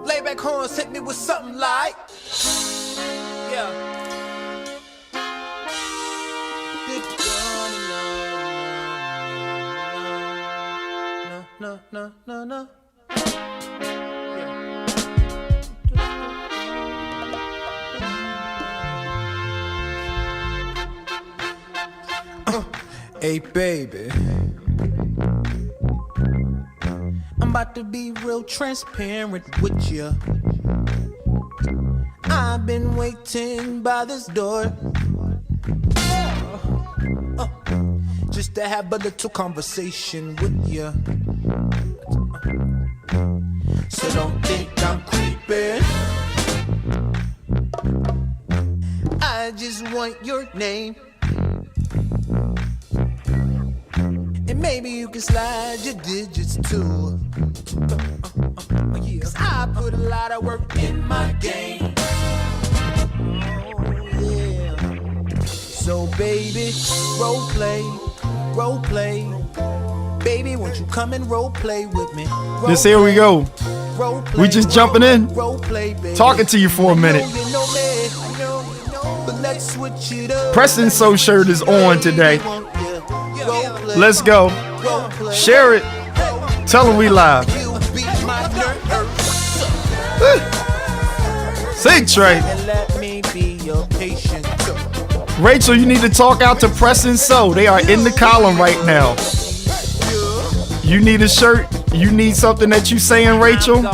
Lay back horns hit me with something like, yeah. No, no, no, no. Hey baby, I'm about to be real transparent with you. I've been waiting by this door, just to have a little conversation with you. So don't think I'm creeping, I just want your name. And maybe you can slide your digits too. Cause I put a lot of work in my game. Oh yeah. So baby, role play. Baby, won't you come and role play with me? This here we go. We just jumping in, talking to you for a minute. Preston So shirt is on today. Let's go. Share it. Tell them we live. Sing, Trey. Rachel, you need to talk out to Preston So. They are in the column right now. You need a shirt. You need something that you saying, Rachel.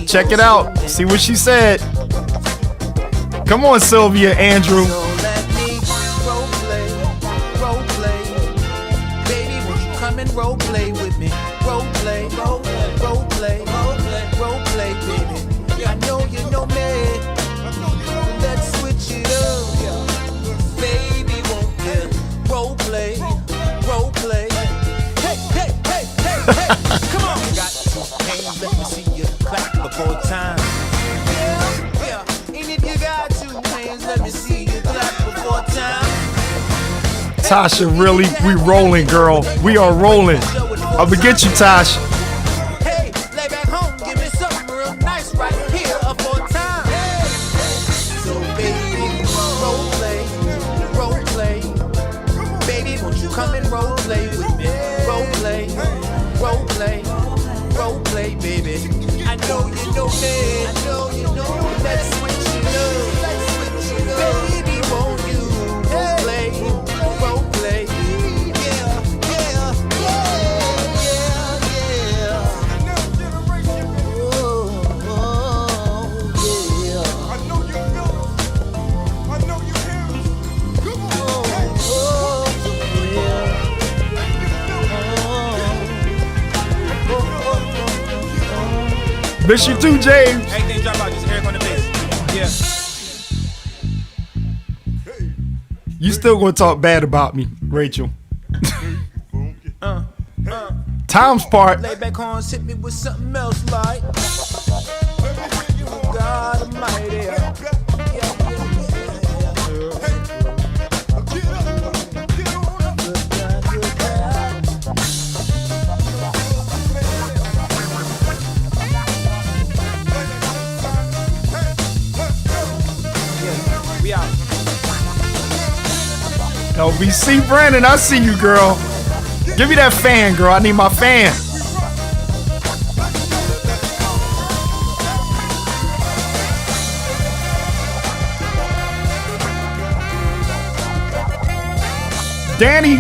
Check it out. See what she said. Come on, Sylvia, Andrew. Role play with me. Role play, baby. I know you know me. Let's switch it up, baby. Won't you role play? Hey. Come on. Got two hands, let me see you clap before time. Yeah. And if you got two hands, let me see you clap before time. Tasha, really? We rolling, girl. We are rolling. I'ma get you, Tasha. Hey, lay back home, give me something real nice right here up on time. So baby, role play. Baby, won't you come and role play with me? Role play, baby. I know you know me. Let's switch it up. Baby, won't you role play? Miss you too, James. Everything drop out, just Eric on the bass. Yeah. You still gonna talk bad about me, Rachel. Tom's part. Lay back horns hit me with something else like, God Almighty. LBC Brandon, I see you, girl. Give me that fan, girl. I need my fan. Danny,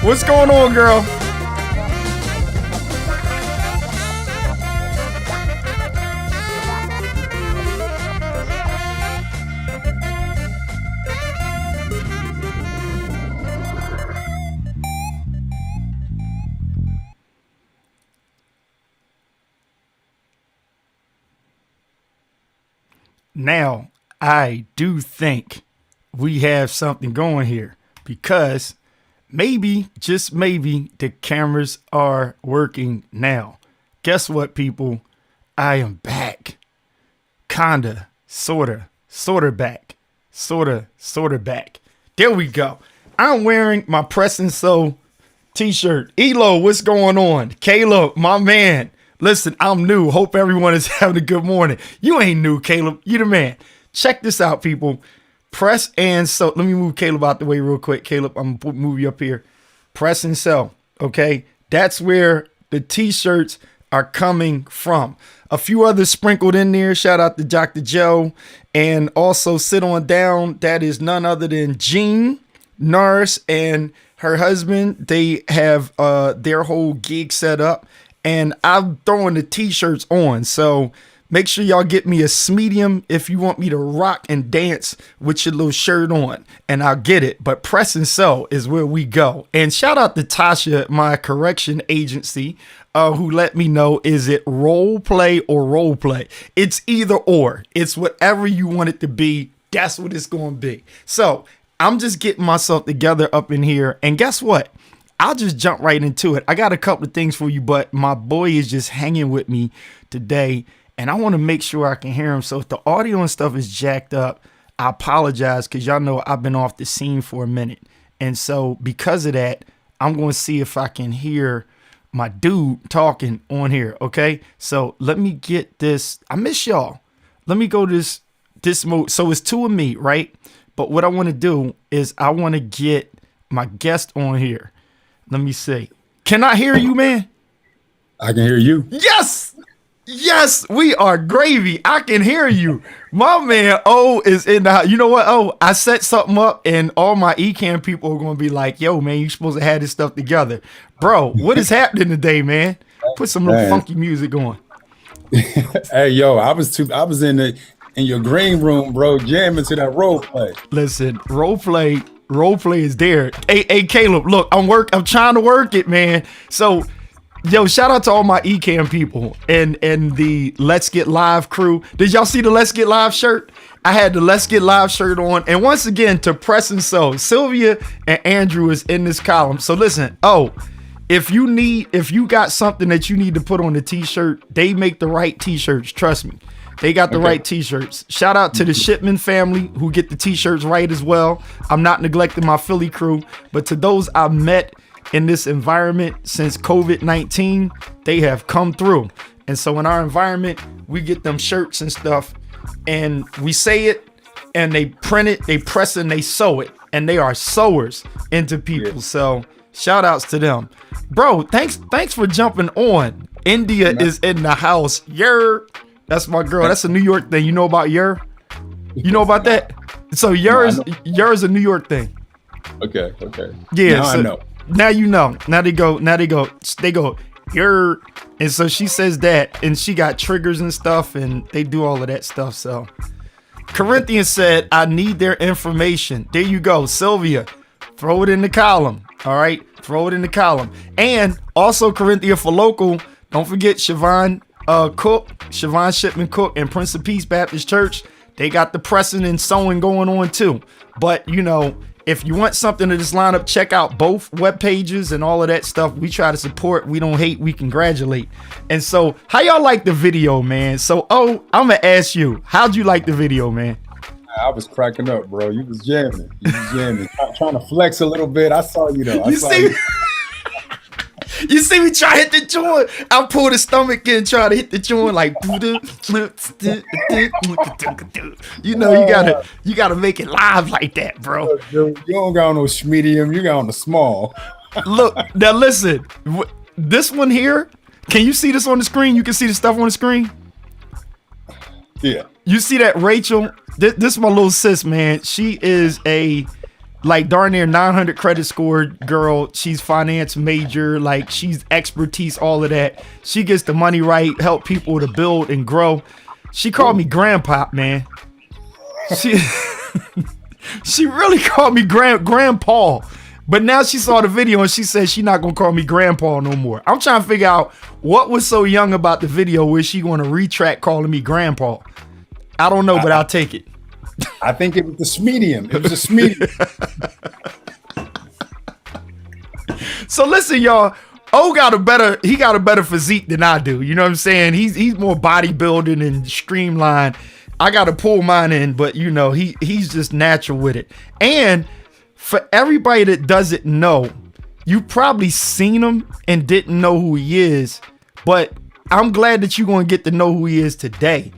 what's going on, girl? Now, I do think we have something going here because maybe, just maybe, the cameras are working now. Guess what, people? I am back. Kinda, sorta back. Sorta back. There we go. I'm wearing my Preston So t-shirt. Elo, what's going on? Caleb, my man. Listen, I'm new. Hope everyone is having a good morning. You ain't new, Caleb. You the man. Check this out, people. Press and sew. Let me move Caleb out the way real quick. Caleb, I'm going to move you up here. Press and sew. Okay. That's where the t-shirts are coming from. A few others sprinkled in there. Shout out to Dr. Joe. And also sit on down. That is none other than Jean Norris and her husband. They have their whole gig set up. And I'm throwing the t-shirts on. So make sure y'all get me a medium if you want me to rock and dance with your little shirt on. And I'll get it. But press and sew is where we go. And shout out to Tasha, my correction agency, who let me know, is it role play or role play? It's either or. It's whatever you want it to be. That's what it's going to be. So I'm just getting myself together up in here. And guess what? I'll just jump right into it. I got a couple of things for you, but my boy is just hanging with me today, and I want to make sure I can hear him. So if the audio and stuff is jacked up, I apologize, because y'all know I've been off the scene for a minute. And so because of that, I'm going to see if I can hear my dude talking on here, okay? So let me get this. I miss y'all. Let me go this mode. So it's two of me, right? But what I want to do is I want to get my guest on here. Let me see. Can I hear you, man? I can hear you. Yes. Yes, we are gravy. I can hear you. My man O is in the house. You know what? Oh, I set something up and all my Ecamm people are going to be like, yo, man, you supposed to have this stuff together. Bro, what is happening today, man? Put some little funky music on. Hey, yo, I was in your green room, bro, jamming to that role play. Listen, role play is there. Hey, Caleb, look, I'm trying to work it, man. So, yo, shout out to all my Ecamm people and the Let's Get Live crew. Did y'all see the Let's Get Live shirt? I had the Let's Get Live shirt on. And once again, to press and sew, Sylvia and Andrew is in this column. So listen, if you got something that you need to put on the t-shirt, they make the right t-shirts. Trust me. They got the right t-shirts. Shout out to the Shipman family who get the t-shirts right as well. I'm not neglecting my Philly crew, but to those I met in this environment since COVID-19, they have come through. And so in our environment, we get them shirts and stuff, and we say it, and they print it, they press it, and they sew it. And they are sewers into people. Yeah. So shout outs to them. Bro, thanks for jumping on. India is in the house. That's my girl. That's a New York thing. You know about Yer? You know about that? So Yer is a New York thing. Okay. Yeah. Now I know. Now you know. Now they go Yer. And so she says that, and she got triggers and stuff, and they do all of that stuff. So Corinthians said, I need their information. There you go. Sylvia, throw it in the column. All right. Throw it in the column. And also Corinthia for local. Don't forget Siobhan Shipman Cook and Prince of Peace Baptist Church. They got the pressing and sewing going on too. But you know, if you want something to just line up, check out both web pages and all of that stuff. We try to support. We don't hate. We congratulate. And so how y'all like the video, man? So, I'm going to ask you, how'd you like the video, man? I was cracking up, bro. You was jamming. Trying to flex a little bit. I saw you though. You see me try to hit the joint. I pull the stomach in, try to hit the joint like, you know, you gotta make it live like that, bro. You don't got no medium, you got on the small. Look, now listen, this one here, can you see this on the screen? You can see the stuff on the screen? Yeah. You see that Rachel? This is my little sis, man. She is a darn near 900 credit score girl. She's finance major, she's expertise, all of that. She gets the money right, help people to build and grow. She called me grandpa, man. She really called me grandpa. But now she saw the video and she said she's not gonna call me grandpa no more. I'm trying to figure out what was so young about the video where she gonna retract calling me grandpa. I don't know, but I'll take it. I think it was the medium. It was a medium. So listen, y'all. Got a better physique than I do. You know what I'm saying? He's more bodybuilding and streamlined. I gotta pull mine in, but you know, he's just natural with it. And for everybody that doesn't know, you probably seen him and didn't know who he is, but I'm glad that you're going to get to know who he is today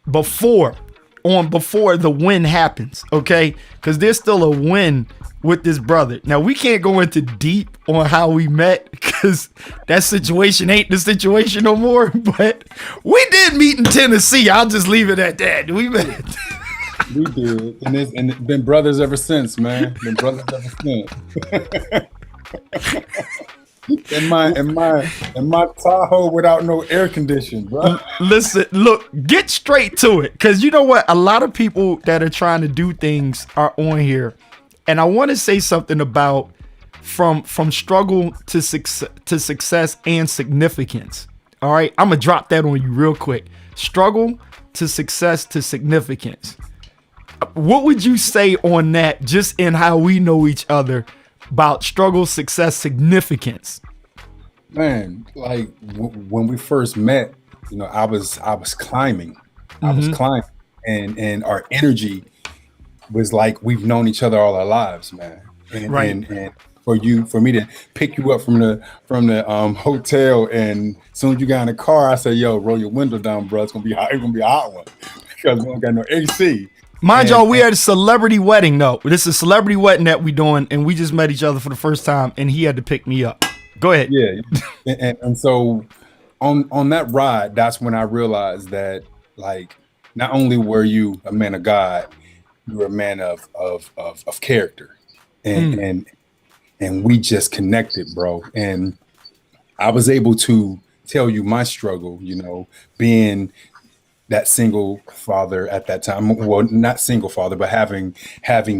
before the win happens, okay? Because there's still a win with this brother. Now, we can't go into deep on how we met because that situation ain't the situation no more, but we did meet in Tennessee. I'll just leave it at that. We met. We did, and been brothers ever since, man. Been brothers ever since. in my Tahoe without no air conditioning, bro. Listen, look, get straight to it, because you know what? A lot of people that are trying to do things are on here, and I want to say something about from struggle to success and significance. All right, I'm gonna drop that on you real quick. Struggle to success to significance. What would you say on that, just in how we know each other, about struggle, success, significance? Man, like when we first met, you know, I was climbing. I was climbing, and our energy was like we've known each other all our lives, man. And, Right. and for me to pick you up from the hotel, and as soon as you got in the car, I said, "Yo, roll your window down, bro. It's gonna be hot. It's gonna be a hot one because we don't got no AC." Mind y'all, we had a celebrity wedding, though. This is a celebrity wedding that we doing, and we just met each other for the first time, and he had to pick me up. Go ahead. Yeah, and so on that ride, that's when I realized that, like, not only were you a man of God, you were a man of character, and we just connected, bro. And I was able to tell you my struggle, you know, being that single father at that time. Well, not single father, but having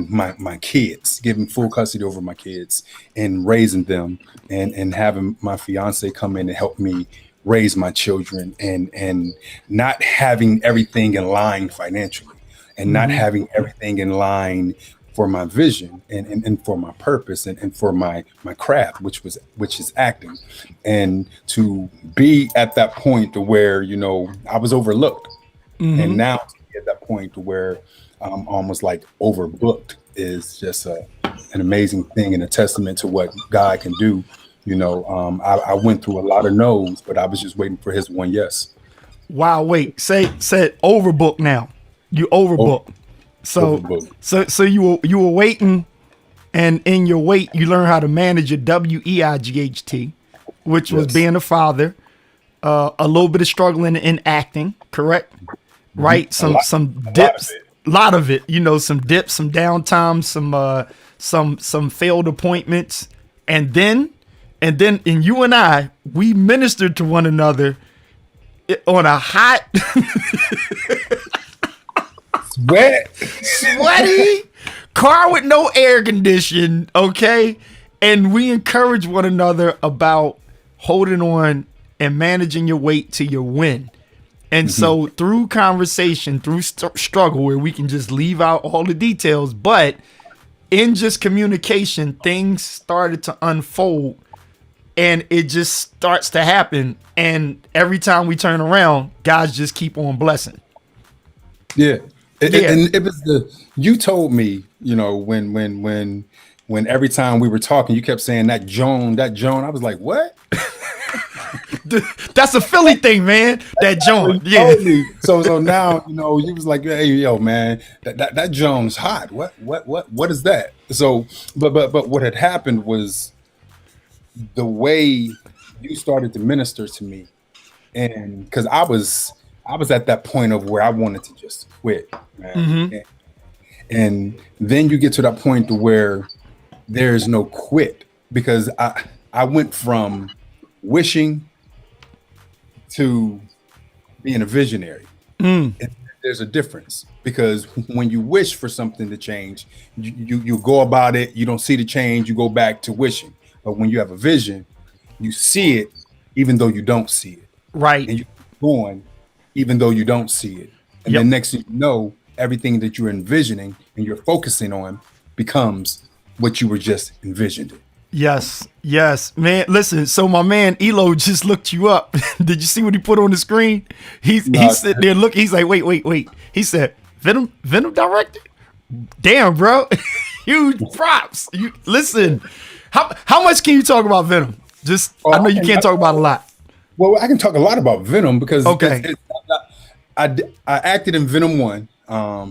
my kids, giving full custody over my kids and raising them, and having my fiance come in and help me raise my children, and not having everything in line financially, and not having everything in line for my vision and for my purpose and for my craft, which is acting. And to be at that point to where, you know, I was overlooked. And now to be at that point to where I'm almost like overbooked is just an amazing thing and a testament to what God can do. You know, I went through a lot of no's, but I was just waiting for his one yes. Wow, wait. Said overbooked now. You overbooked. So you were waiting, and in your wait, you learn how to manage your WEIGHT, which was being a father, a little bit of struggling in acting, correct? Right? Some dips, a lot of it, you know, some dips, some downtime, some failed appointments, and then you and I, we ministered to one another on a hot sweaty car with no air condition, okay? And we encourage one another about holding on and managing your weight to your win. And so through conversation, through struggle, where we can just leave out all the details, but in just communication, things started to unfold, and it just starts to happen. And every time we turn around, guys just keep on blessing. Yeah. And it was you told me, you know, when every time we were talking, you kept saying that Joan. I was like, what? That's a Philly thing, man. That Joan. Yeah. So now, you know, you was like, hey, yo, man, that Joan's hot. What is that? So, but what had happened was the way you started to minister to me, and because I was at that point of where I wanted to just quit, man. And then you get to that point to where there's no quit, because I went from wishing to being a visionary. And there's a difference, because when you wish for something to change, you go about it, you don't see the change, you go back to wishing. But when you have a vision, you see it even though you don't see it. Right. And you keep going even though you don't see it. And then next thing you know, everything that you're envisioning and you're focusing on becomes what you were just envisioned. Yes, man. Listen, so my man Elo just looked you up. Did you see what he put on the screen? He's sitting there looking. He's like, wait. He said, Venom directed? Damn, bro. Huge props. Listen, how much can you talk about Venom? Just, I know you can't talk about a lot. Well, I can talk a lot about Venom because Okay. I acted in Venom 1.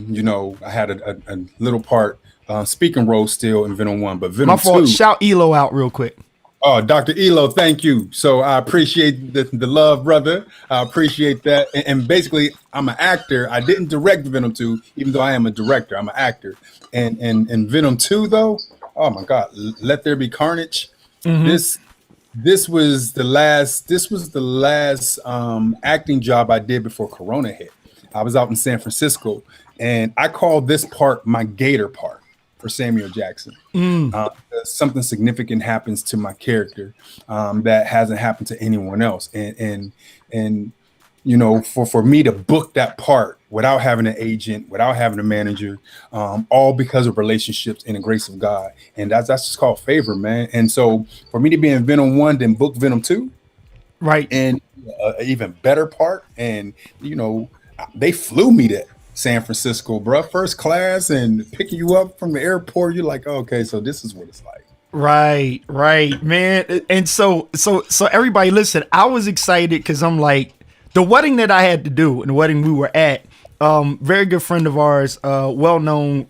You know, I had a little part, speaking role still in Venom 1, but My Venom fault. 2. Shout Elo out real quick. Oh, Dr. Elo, thank you. So I appreciate the love, brother. I appreciate that. And basically, I'm an actor. I didn't direct Venom 2, even though I am a director. I'm an actor. And Venom 2, though, oh my God, Let There Be Carnage. This this was the last acting job I did before Corona hit. I was out in San Francisco, and I called this part my Gator part for Samuel Jackson. Something significant happens to my character that hasn't happened to anyone else, and you know, for me to book that part without having an agent, without having a manager, all because of relationships and the grace of God, and that's just called favor, man. And so for me to be in Venom 1, then book Venom 2, Right. and an even better part, and you know, they flew me to San Francisco, bro, first class, and picking you up from the airport. You're like, okay, so this is what it's like. Right, man. And so everybody listen, I was excited because I'm like, the wedding that I had to do and the wedding we were at, very good friend of ours, well-known,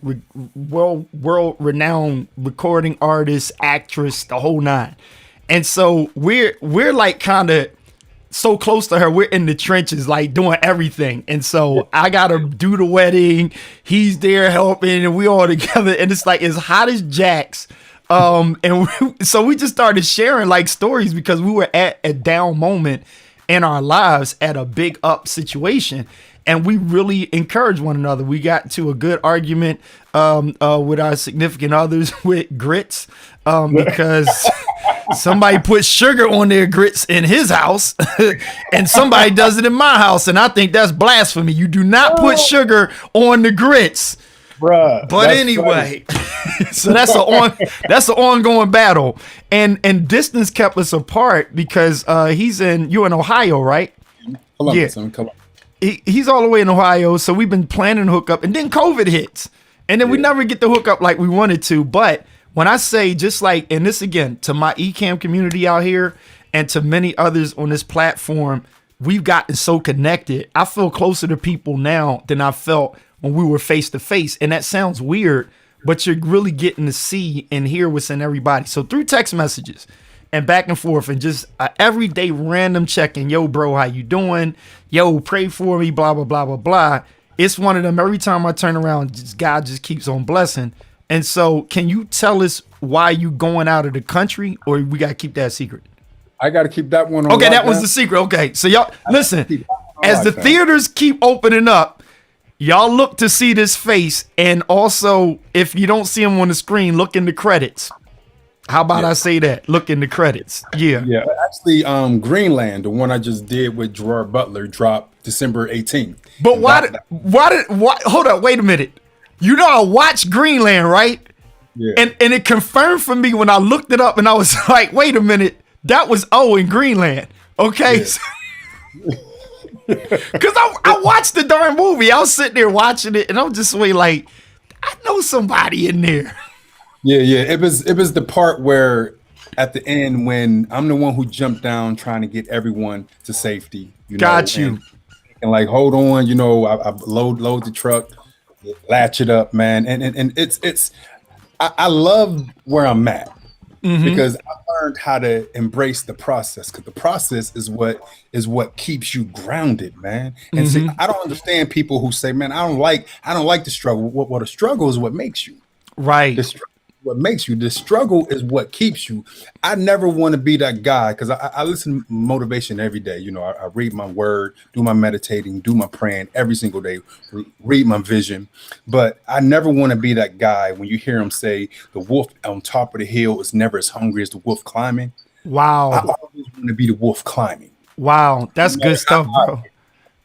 world-renowned recording artist, actress, the whole nine. And so we're like kind of so close to her. We're in the trenches, like doing everything. And so I gotta do the wedding. He's there helping, and we all together. And it's like as hot as Jack's. So we just started sharing like stories because we were at a down moment in our lives at a big up situation. And we really encouraged one another. We got to a good argument with our significant others with grits because somebody put sugar on their grits in his house and somebody does it in my house. And I think that's blasphemy. You do not put sugar on the grits. Bruh, But anyway, so that's an ongoing battle, and distance kept us apart because you're in Ohio, right? Columbus, Yeah. Columbus. He's all the way in Ohio, so we've been planning to hook up, and then COVID hits, and then we never get to hook up like we wanted to. But when I say just like, and this again to my eCam community out here, and to many others on this platform, we've gotten so connected. I feel closer to people now than I felt when we were face to face. And that sounds weird, but you're really getting to see and hear what's in everybody. So through text messages and back and forth and just everyday random checking, yo, bro, how you doing? Yo, pray for me, blah, blah, blah, blah, blah. It's one of them. Every time I turn around, God just keeps on blessing. And so can you tell us why you going out of the country, or we got to keep that secret? I got to keep that one on. Okay, that was the secret. Okay, so y'all, listen, as the theaters keep opening up, y'all look to see this face, and also, if you don't see him on the screen, look in the credits. How about I say that? Look in the credits. Yeah. Yeah, actually, Greenland, the one I just did with Gerard Butler, dropped December 18th. But why? Hold up, wait a minute. You know, I watched Greenland, right? Yeah. And it confirmed for me when I looked it up, and I was like, wait a minute, that was O in Greenland. Okay. Yeah. Because I watched the darn movie. I was sitting there watching it, and I'm just like, I know somebody in there. Yeah. It was the part where at the end when I'm the one who jumped down trying to get everyone to safety. Got you. And like, hold on, I load the truck, latch it up, man. And I love where I'm at. Mm-hmm. Because I learned how to embrace the process, because the process is what keeps you grounded, man. And see, I don't understand people who say, man, I don't like the struggle. What a struggle is what makes you. Right. The struggle is what makes you. The struggle is what keeps you. I never want to be that guy, because I listen to motivation every day. I read my word, do my meditating, do my praying every single day, read my vision. But I never want to be that guy when you hear him say the wolf on top of the hill is never as hungry as the wolf climbing. Wow. I always want to be the wolf climbing. Wow. That's good stuff, bro.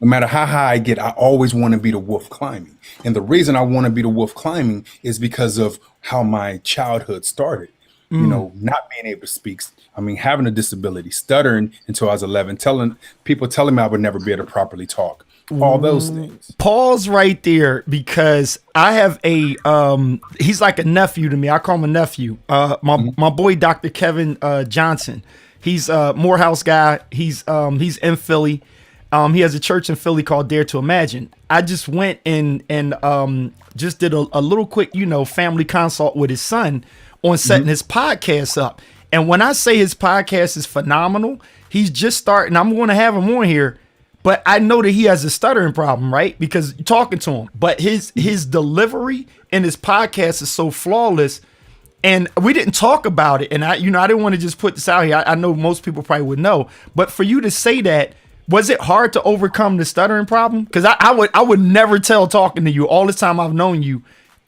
No matter how high I get, I always want to be the wolf climbing. And the reason I want to be the wolf climbing is because of how my childhood started. Not being able to speak. I mean, having a disability, stuttering until I was 11, people telling me I would never be able to properly talk. All those things. Pause right there, because I have he's like a nephew to me. I call him a nephew. My boy, Dr. Kevin Johnson. He's a Morehouse guy. He's in Philly. He has a church in Philly called Dare to Imagine. I just went and just did a little quick, family consult with his son on setting his podcast up. And when I say his podcast is phenomenal, he's just starting. I'm going to have him on here, but I know that he has a stuttering problem, right? Because you're talking to him, but his delivery in his podcast is so flawless. And we didn't talk about it. And I didn't want to just put this out here. I know most people probably would know, but for you to say that, was it hard to overcome the stuttering problem? Because I would never tell talking to you all this time I've known you,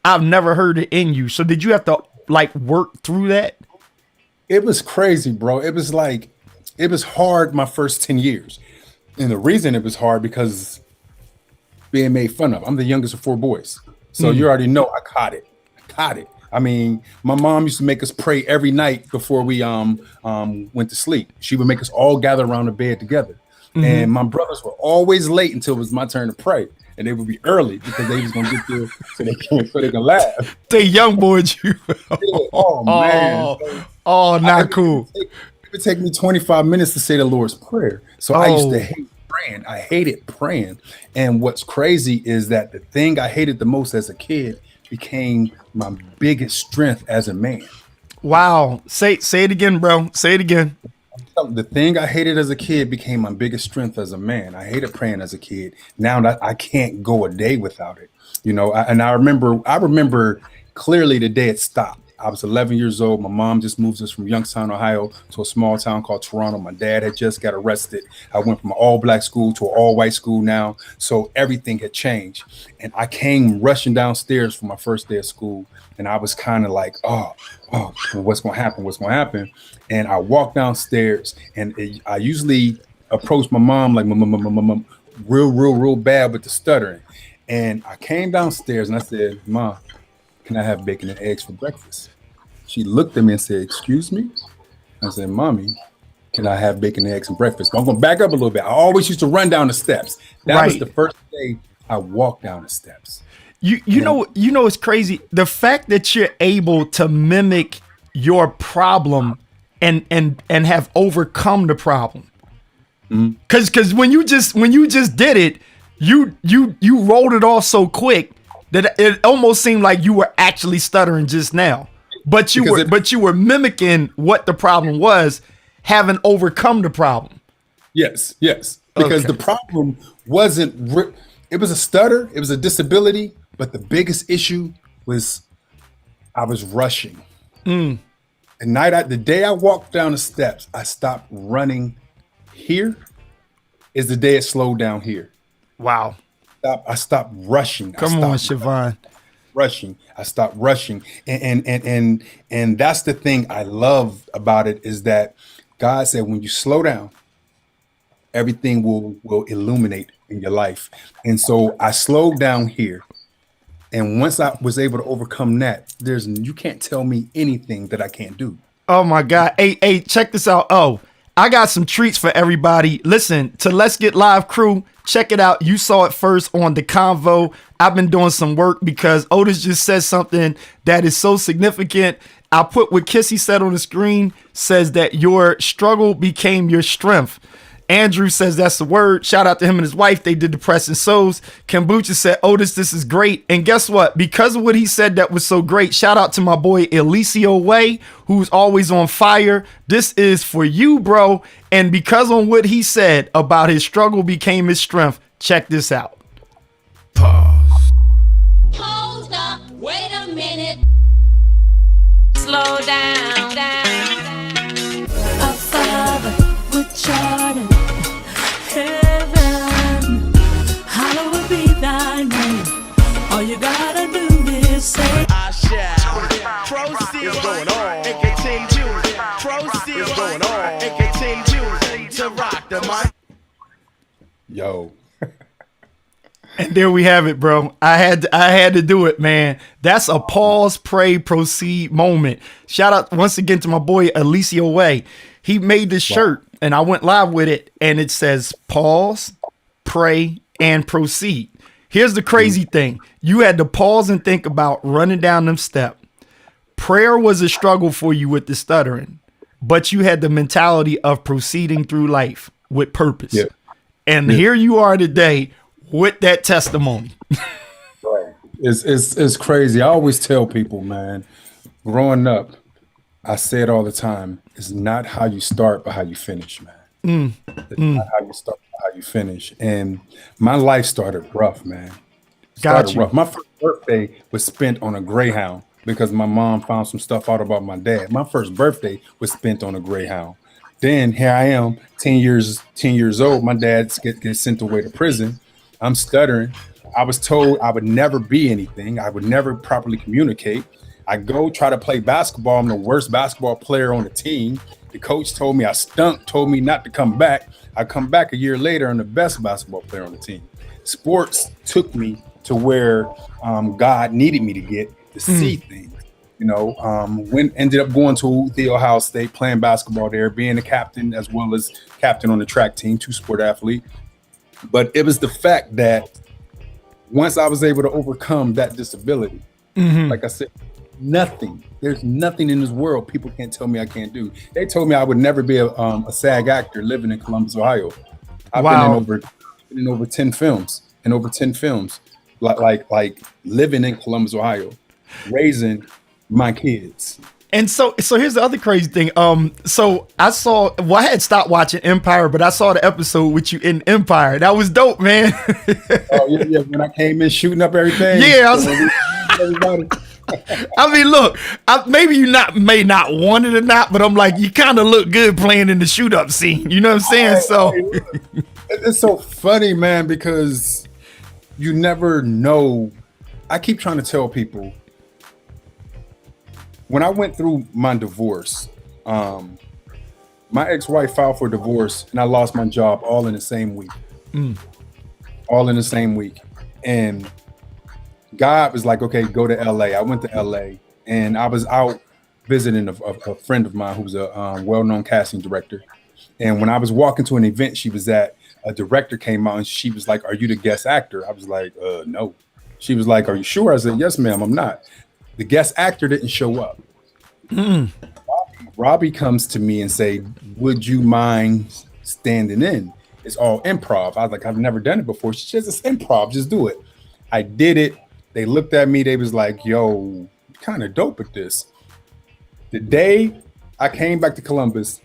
I've never heard it in you. So did you have to work through that? It was crazy, bro. It was hard my first 10 years. And the reason it was hard because being made fun of. I'm the youngest of 4 boys. So you already know I caught it. I mean, my mom used to make us pray every night before we went to sleep. She would make us all gather around the bed together. And my brothers were always late until it was my turn to pray. And they would be early because they was gonna get there so they can laugh. They young boys you. Oh man. Not cool. It would take me 25 minutes to say the Lord's Prayer. So I used to hate praying. I hated praying. And what's crazy is that the thing I hated the most as a kid became my biggest strength as a man. Wow. Say it again, bro. Say it again. The thing I hated as a kid became my biggest strength as a man. I hated praying as a kid. Now that I can't go a day without it, I remember clearly the day it stopped. I was 11 years old. My mom just moved us from Youngstown, Ohio to a small town called Toronto. My dad had just got arrested. I went from an all black school to an all white school now. So everything had changed. And I came rushing downstairs for my first day of school. And I was kind of like, oh, what's going to happen? What's going to happen? And I walked downstairs and I usually approach my mom like real bad with the stuttering. And I came downstairs and I said, Mom, can I have bacon and eggs for breakfast? She looked at me and said, excuse me? I said, Mommy, can I have bacon and eggs and breakfast? But I'm going to back up a little bit. I always used to run down the steps. That was the first day I walked down the steps. You know, it's crazy. The fact that you're able to mimic your problem and have overcome the problem. Because when you just did it, you rolled it off so quick that it almost seemed like you were actually stuttering just now. But you were mimicking what the problem was, having overcome the problem. Yes. Because the problem wasn't it was a stutter, it was a disability, but the biggest issue was I was rushing. The day I walked down the steps, I stopped running here is the day it slowed down here. Wow. I stopped rushing. Come on, Siobhan. I stopped rushing. And that's the thing I love about it is that God said, when you slow down, everything will illuminate in your life. And so I slowed down here. And once I was able to overcome that, you can't tell me anything that I can't do. Oh my God. Hey, check this out. Oh, I got some treats for everybody. Listen to Let's Get Live crew. Check it out. You saw it first on the Konvo. I've been doing some work because Otis just said something that is so significant. I put what Kissy said on the screen, says that your struggle became your strength. Andrew says that's the word. Shout out to him and his wife. They did the press and sews. Kombucha said, Otis, this is great. And guess what? Because of what he said that was so great, shout out to my boy Elicio Way, who's always on fire. This is for you, bro. And because on what he said about his struggle became his strength, check this out. Pause. Hold up. Wait a minute. Slow down. Our Father, which art in heaven, hallowed be thy name. All you gotta do is say, I shall proceed and continue. Proceed and continue to rock the mic. Yo. And there we have it, bro. I had to do it, man. That's a pause, pray, proceed moment. Shout out once again to my boy Elicio Way. He made this shirt and I went live with it and it says pause, pray, and proceed. Here's the crazy thing. You had to pause and think about running down them steps. Prayer was a struggle for you with the stuttering. but you had the mentality of proceeding through life with purpose. Yeah. And here you are today with that testimony. Right. It's crazy. I always tell people, man, growing up, I say it all the time, it's not how you start, but how you finish, man. It's not how you start, but how you finish. And my life started rough, man. Got you. Rough. My first birthday was spent on a Greyhound because my mom found some stuff out about my dad. My first birthday was spent on a Greyhound. Then here I am, 10 years old. My dad gets sent away to prison. I'm stuttering. I was told I would never be anything. I would never properly communicate. I go try to play basketball. I'm the worst basketball player on the team. The coach told me I stunk, told me not to come back. I come back a year later, I'm the best basketball player on the team. Sports took me to where God needed me to get to see things. You know, ended up going to the Ohio State, playing basketball there, being a captain as well as captain on the track team, two-sport athlete. But it was the fact that once I was able to overcome that disability, like I said, there's nothing in this world people can't tell me I can't do. They told me I would never be a SAG actor living in Columbus, Ohio. I've been in over 10 films, like living in Columbus, Ohio, raising my kids. And so here's the other crazy thing. So I had stopped watching Empire, but I saw the episode with you in Empire. That was dope, man. Oh yeah. When I came in shooting up everything. Yeah. Everybody. I mean, look, maybe you may not want it or not, but I'm like, you kind of look good playing in the shoot up scene. You know what I'm saying? So it's so funny, man, because you never know. I keep trying to tell people, when I went through my divorce, my ex-wife filed for divorce and I lost my job all in the same week. All in the same week. And God was like, okay, go to LA. I went to LA and I was out visiting a friend of mine who's a well-known casting director. And when I was walking to an event she was at, a director came out and she was like, are you the guest actor? I was like, no. She was like, are you sure? I said, yes, ma'am, I'm not. The guest actor didn't show up. Robbie comes to me and say, would you mind standing in? It's all improv. I was like, I've never done it before. She says, it's improv, just do it. I did it. They looked at me. They was like, yo, kind of dope at this. The day I came back to Columbus,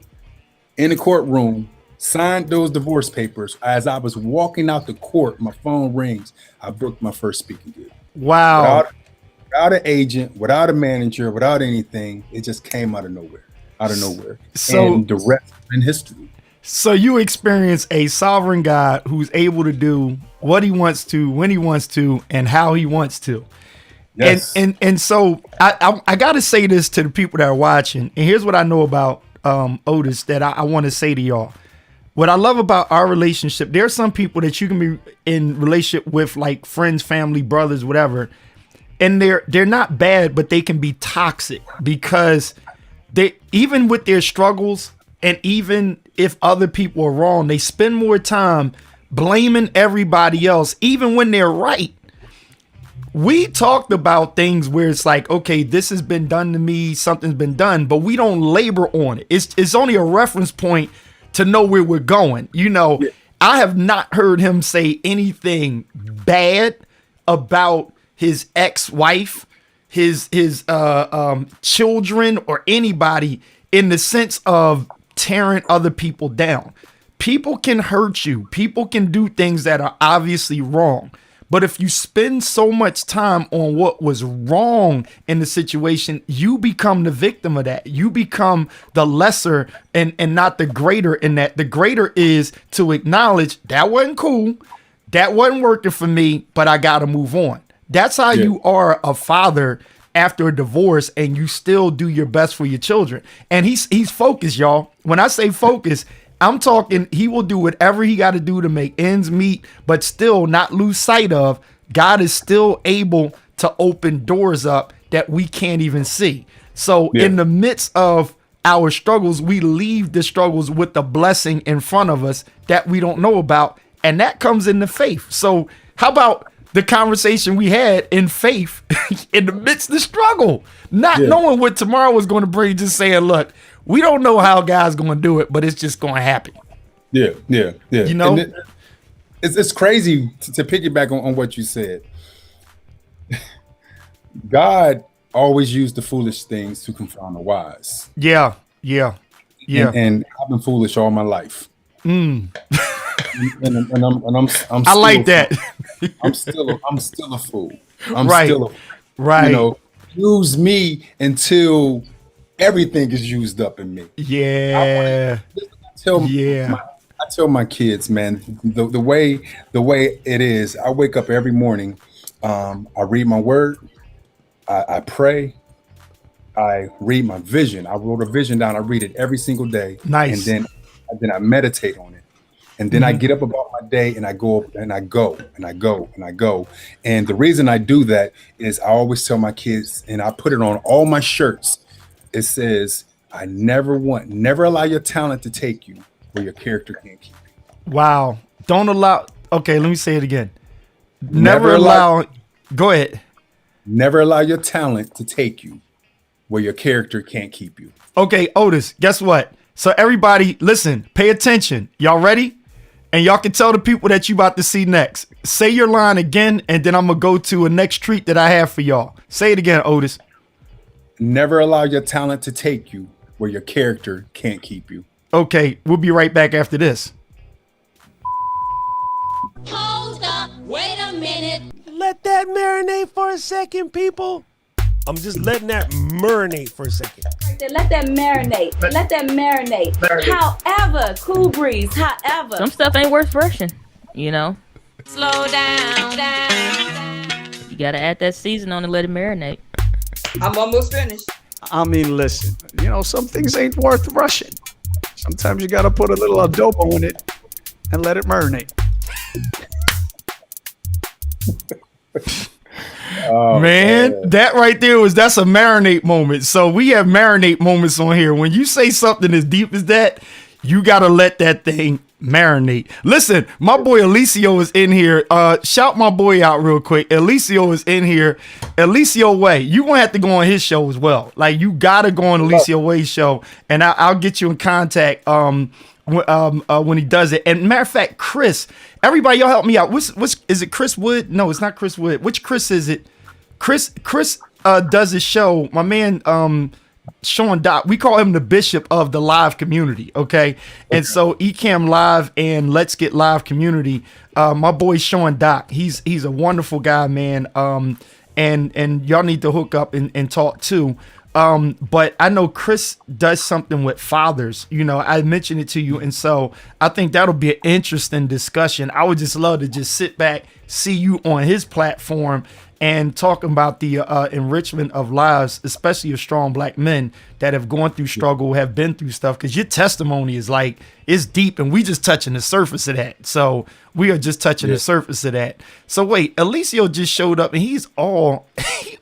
in the courtroom, signed those divorce papers. As I was walking out the court, my phone rings. I booked my first speaking gig. Wow. Without an agent, without a manager, without anything, it just came out of nowhere. So, and the rest in history. So you experience a sovereign God who's able to do what he wants to, when he wants to, and how he wants to. Yes. And so I got to say this to the people that are watching. And here's what I know about Otis that I want to say to y'all. What I love about our relationship, there are some people that you can be in relationship with, like friends, family, brothers, whatever. And they're not bad, but they can be toxic because they, even with their struggles, and even if other people are wrong, they spend more time blaming everybody else, even when they're right. We talked about things where it's like, okay, this has been done to me, something's been done, but we don't labor on it. It's only a reference point to know where we're going. You know, yeah. I have not heard him say anything bad about his ex-wife, his children, or anybody in the sense of tearing other people down. People can hurt you. People can do things that are obviously wrong. But if you spend so much time on what was wrong in the situation, you become the victim of that. You become the lesser and not the greater in that. The greater is to acknowledge that wasn't cool. That wasn't working for me, but I got to move on. That's how you are a father after a divorce, and you still do your best for your children. And he's focused, y'all. When I say focus, I'm talking he will do whatever he got to do to make ends meet, but still not lose sight of God is still able to open doors up that we can't even see. So in the midst of our struggles, we leave the struggles with the blessing in front of us that we don't know about. And that comes in the faith. So how about the conversation we had in faith in the midst of the struggle, not knowing what tomorrow was going to bring, just saying, look, We don't know how God's going to do it, but it's just going to happen. Yeah. You know, And it's crazy to piggyback on what you said. God always used the foolish things to confound the wise. Yeah. And I've been foolish all my life. And I'm I like that. I'm still a fool. Right. Right. You know, use me until everything is used up in me. Yeah. I tell my kids, man, the way it is, I wake up every morning, I read my word, I pray, I read my vision. I wrote a vision down, I read it every single day. Nice. And then I meditate on it. And then I get up about my day and I go. And the reason I do that is I always tell my kids, and I put it on all my shirts. It says, never allow your talent to take you where your character can't keep you. Wow. Don't allow. Okay, let me say it again. Never allow. Go ahead. Never allow your talent to take you where your character can't keep you. Okay, Otis, guess what? So everybody, listen, pay attention. Y'all ready? And y'all can tell the people that you about to see next. Say your line again, and then I'm going to go to a next treat that I have for y'all. Say it again, Otis. Never allow your talent to take you where your character can't keep you. Okay, we'll be right back after this. Hold up, wait a minute. Let that marinate for a second, people. I'm just letting that marinate for a second. Let that marinate. Let that marinate. However, cool breeze. However, some stuff ain't worth rushing, you know. Slow down. You gotta add that season on and let it marinate. I'm almost finished. I mean, listen, you know, some things ain't worth rushing. Sometimes you gotta put a little adobo in it and let it marinate. Oh, man, that right there that's a marinate moment. So we have marinate moments on here. When you say something as deep as that, you got to let that thing marinate. Listen, my boy Alicio is in here. Shout my boy out real quick. Alicio is in here. Alicio Way, you going to have to go on his show as well. Like, you got to go on Alicio Way's show, and I'll get you in contact when he does it. And matter of fact, Chris, everybody, y'all help me out. What's is it Chris Wood? No, it's not Chris Wood. Which Chris is it? Chris does his show. My man Sean Doc, we call him the bishop of the live community, okay? And so Ecamm Live and Let's Get Live community, my boy Sean Doc, he's a wonderful guy, man. And y'all need to hook up and talk too. But I know Chris does something with fathers. You know, I mentioned it to you. And so I think that'll be an interesting discussion. I would just love to just sit back, see you on his platform and talking about the enrichment of lives, especially of strong black men that have gone through struggle, have been through stuff. Because your testimony is like, it's deep, and we just touching the surface of that. So we are just touching the surface of that. So wait, Alicio just showed up, and he's all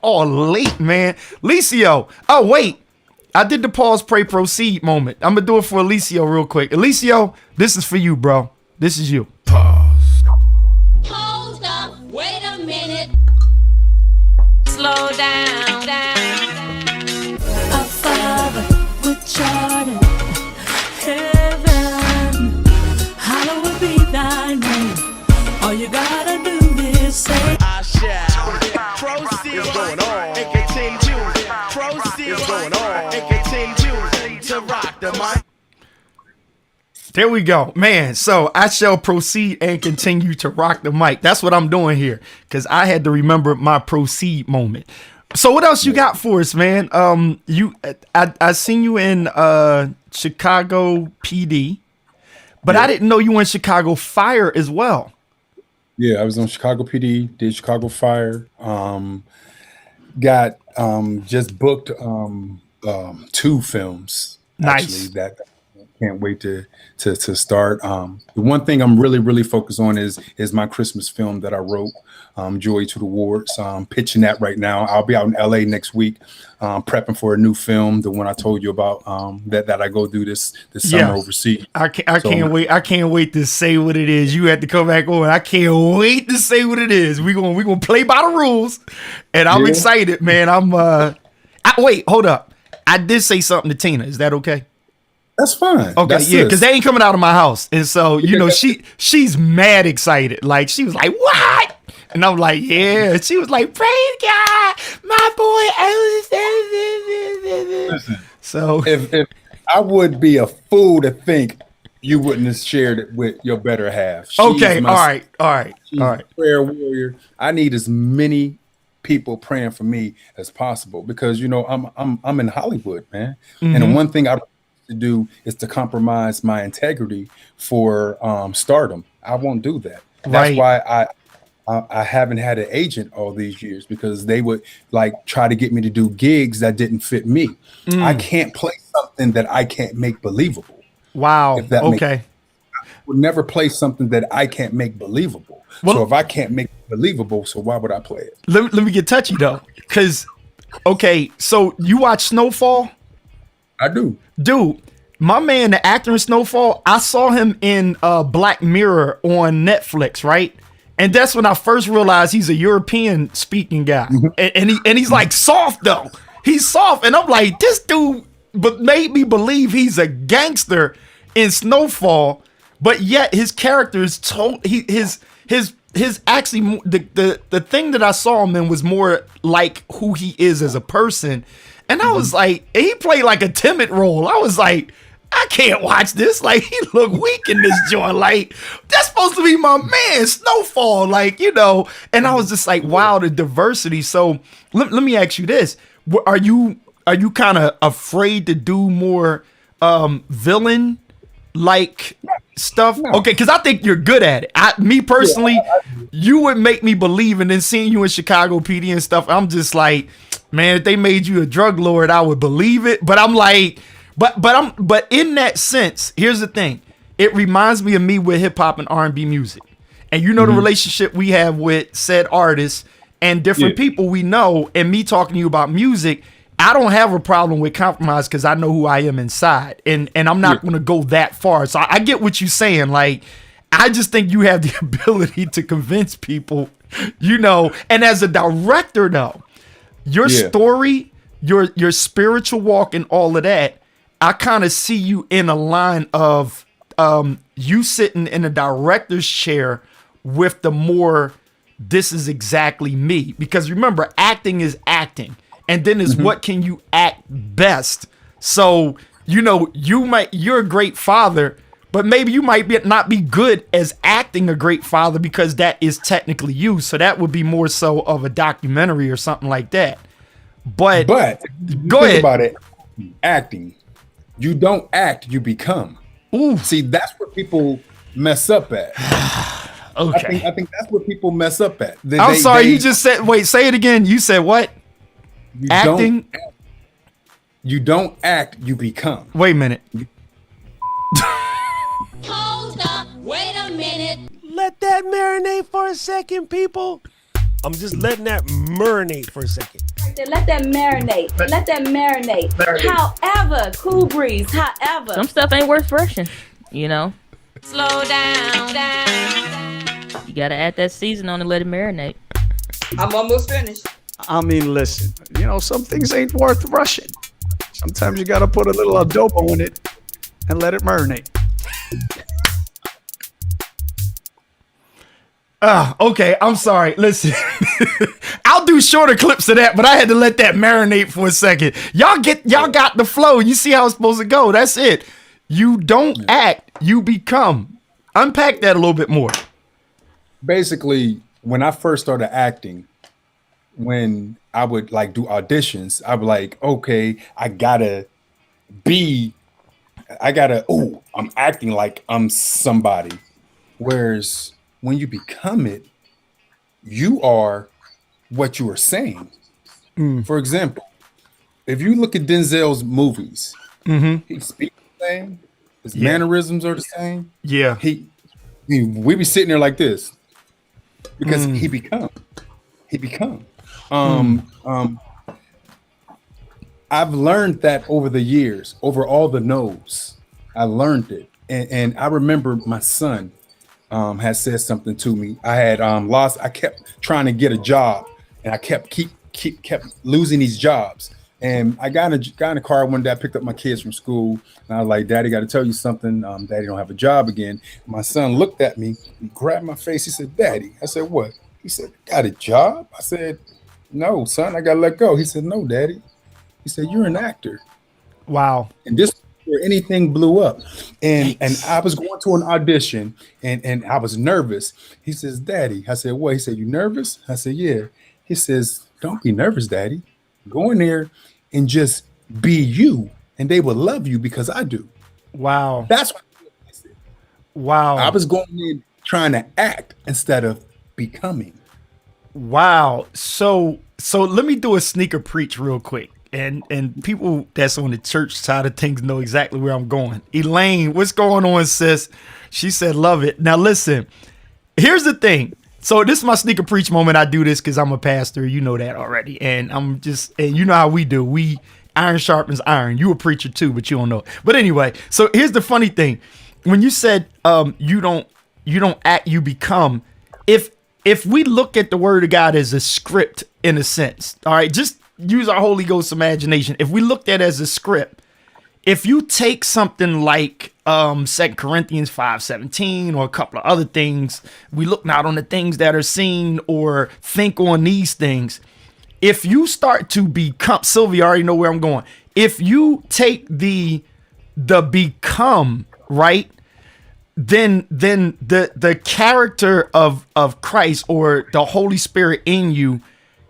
late, man. Alicio, oh wait, I did the pause, pray, proceed moment. I'm gonna do it for Alicio real quick. Alicio, this is for you, bro. This is you. Hold up, wait a minute. Slow down. Our Father, which art in heaven, hallowed be thy name. All you gotta do is say, I shall proceed and continue to rock the mic. There we go, man. So I shall proceed and continue to rock the mic. That's what I'm doing here, because I had to remember my proceed moment. So what else you got for us, man? I seen you in Chicago PD, but I didn't know you were in Chicago Fire as well. Yeah, I was on Chicago PD, did Chicago Fire. Got just booked 2 films. Nice. Actually, that can't wait to start. The one thing I'm really focused on is my Christmas film that I wrote, Joy to the Wards. Pitching that right now. I'll be out in LA next week, prepping for a new film, the one I told you about, that I go do this summer overseas. I can't wait. I can't wait to say what it is. You had to come back on. I can't wait to say what it is. We're gonna play by the rules, and I'm excited, man. Wait, hold up. I did say something to Tina. Is that okay? That's fine. Okay, That's yeah, because sis. they ain't coming out of my house, and so she's mad excited. Like she was like, "What?" And I'm like, "Yeah." She was like, "Praise God, my boy." Listen, So if I would be a fool to think you wouldn't have shared it with your better half. okay, all right. She's a prayer warrior. I need as many people praying for me as possible because I'm in Hollywood, man. And the one thing I to do is to compromise my integrity for stardom. I won't do that. That's Right. why I haven't had an agent all these years because they would like try to get me to do gigs that didn't fit me. I can't play something that I can't make believable. Wow. If that Okay. would never play something that I can't make believable. Well- So if I can't make it believable, so why would I play it? Let me get touchy though, because okay, so you watch Snowfall? I do. Dude, my man, the actor in Snowfall, I saw him in Black Mirror on Netflix, right? And that's when I first realized he's a European speaking guy. And he's like soft though. He's soft. And I'm like, this dude but made me believe he's a gangster in Snowfall, but yet his character is his actually the thing that I saw him in was more like who he is as a person. And I was like, he played like a timid role. I was like, I can't watch this. Like, he look weak in this joint. Like, that's supposed to be my man, Snowfall. Like, and I was just like, wow, the diversity. So let me ask you this. Are you kind of afraid to do more villain like stuff? No. Okay, because I think you're good at it. Me personally, you would make me believe, and then seeing you in Chicago PD and stuff, I'm just like, man, if they made you a drug lord, I would believe it. But I'm like, but in that sense, here's the thing. It reminds me of me with hip hop and R&B music. And the relationship we have with said artists and different people we know, and me talking to you about music, I don't have a problem with compromise because I know who I am inside. And I'm not going to go that far. So I get what you're saying. Like, I just think you have the ability to convince people, and as a director though, your story, your spiritual walk and all of that, I kind of see you in a line of you sitting in a director's chair with the more, this is exactly me. Because remember, acting is acting. And then is what can you act best? So, you're a great father, but maybe you might not be good as acting a great father because that is technically you. So that would be more so of a documentary or something like that. But go ahead. Think about it. Acting. You don't act, you become. Ooh. See, that's what people mess up at. Okay. I think that's what people mess up at. I'm sorry, you just said, wait, say it again. You said what? Acting? You don't act, you become. Wait a minute. Hold up, wait a minute. Let that marinate for a second, people. I'm just letting that marinate for a second. Let that marinate. Let that marinate. However, Cool Breeze, however. Some stuff ain't worth rushing, Slow down. You gotta add that season on and let it marinate. I'm almost finished. I mean, listen, some things ain't worth rushing. Sometimes you gotta put a little adobo in it and let it marinate. Okay, I'm sorry. Listen, I'll do shorter clips of that, but I had to let that marinate for a second. Y'all got the flow. You see how it's supposed to go. That's it. You don't act, you become. Unpack that a little bit more. Basically, when I first started acting, when I would like do auditions, I would like, okay, I'm acting like I'm somebody. Whereas when you become it, you are what you are saying. For example, if you look at Denzel's movies, he speaks the same, his mannerisms are the same. Yeah. We be sitting there like this because he become. I've learned that over the years, over all the no's. I learned it. And I remember my son had said something to me. I had I kept trying to get a job and I kept losing these jobs. And I got in a car one day. I picked up my kids from school, and I was like, "Daddy, got to tell you something. Daddy don't have a job again." My son looked at me, and grabbed my face. He said, "Daddy." I said, "What?" He said, "Got a job?" I said, "No, son, I got to let go." He said, "No, Daddy." He said, "You're an actor." Wow. And this where anything blew up. And I was going to an audition, and I was nervous. He says, "Daddy." I said, "What?" He said, "You nervous?" I said, "Yeah." He says, "Don't be nervous, Daddy. Go in there and just be you, and they will love you because I do." Wow. That's what I said. Wow. I was going in trying to act instead of becoming. Wow. So let me do a sneaker preach real quick. And people that's on the church side of things know exactly where I'm going. Elaine, what's going on, sis? She said, love it. Now listen, here's the thing. So this is my sneaker preach moment. I do this because I'm a pastor. You know that already. And and you know how we do. We iron sharpens iron. You a preacher too, but you don't know it. But anyway, so here's the funny thing. When you said you don't act, you become. If we look at the word of God as a script in a sense, all right, just use our Holy Ghost imagination. If we looked at it as a script, if you take something like 2 Corinthians 5:17 or a couple of other things, we look not on the things that are seen or think on these things. If you start to become, Sylvia, I already know where I'm going. If you take the become, right, then the character of Christ or the Holy Spirit in you,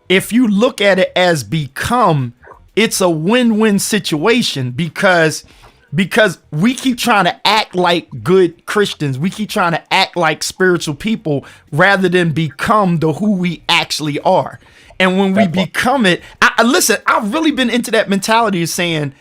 if you look at it as become, it's a win-win situation because we keep trying to act like good Christians. We keep trying to act like spiritual people rather than become who we actually are. And when we become it, listen, I've really been into that mentality of saying,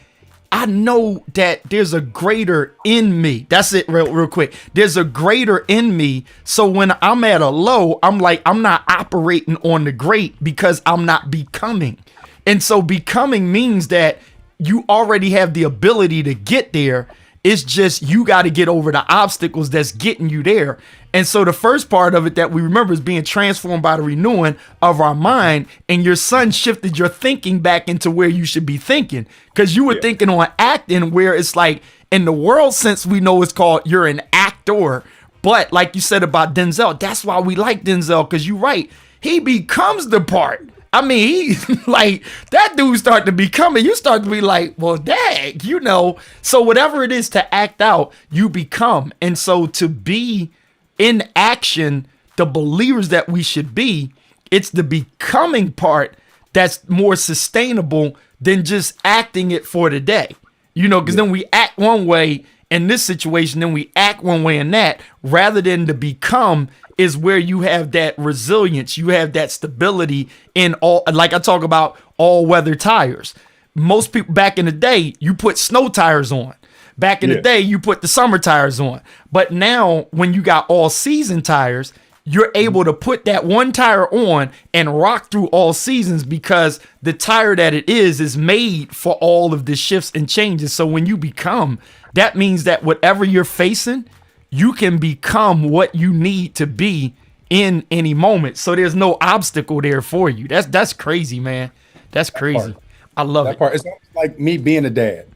I know that there's a greater in me. That's it real quick. There's a greater in me. So when I'm at a low, I'm like, I'm not operating on the great because I'm not becoming. And so becoming means that you already have the ability to get there. It's just you got to get over the obstacles that's getting you there. And so the first part of it that we remember is being transformed by the renewing of our mind. And your son shifted your thinking back into where you should be thinking, because you were thinking on acting, where it's like in the world sense, we know it's called you're an actor. But like you said about Denzel, that's why we like Denzel, because you're right. He becomes the part. I mean, he like that dude start to become it. You start to be like, well, dang, you know. So whatever it is to act out, you become. And so to be in action, the believers that we should be, it's the becoming part that's more sustainable than just acting it for the day. You know, because then we act one way in this situation, then we act one way in that, rather than to become is where you have that resilience, you have that stability in all, like I talk about all weather tires. Most people back in the day, you put snow tires on. Back in the day, you put the summer tires on. But now when you got all season tires, you're able to put that one tire on and rock through all seasons because the tire that it is made for all of the shifts and changes. So when you become, that means that whatever you're facing, you can become what you need to be in any moment. So there's no obstacle there for you. That's crazy, man. That's crazy. I love it. It's like me being a dad.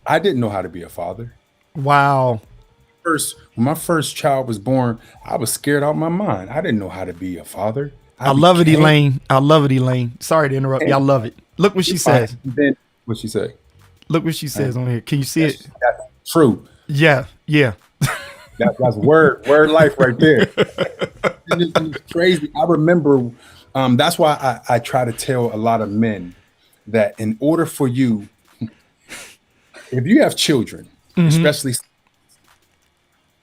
I didn't know how to be a father. Wow. When my first child was born, I was scared out of my mind. I didn't know how to be a father. I love it, Elaine. I love it, Elaine. Sorry to interrupt you. I love it. Look what she says. Then what she say? Look what she says on here. Can you see it? That's true. Yeah. That's word life right there. It's crazy. I remember. That's why I try to tell a lot of men that in order for you, if you have children, especially,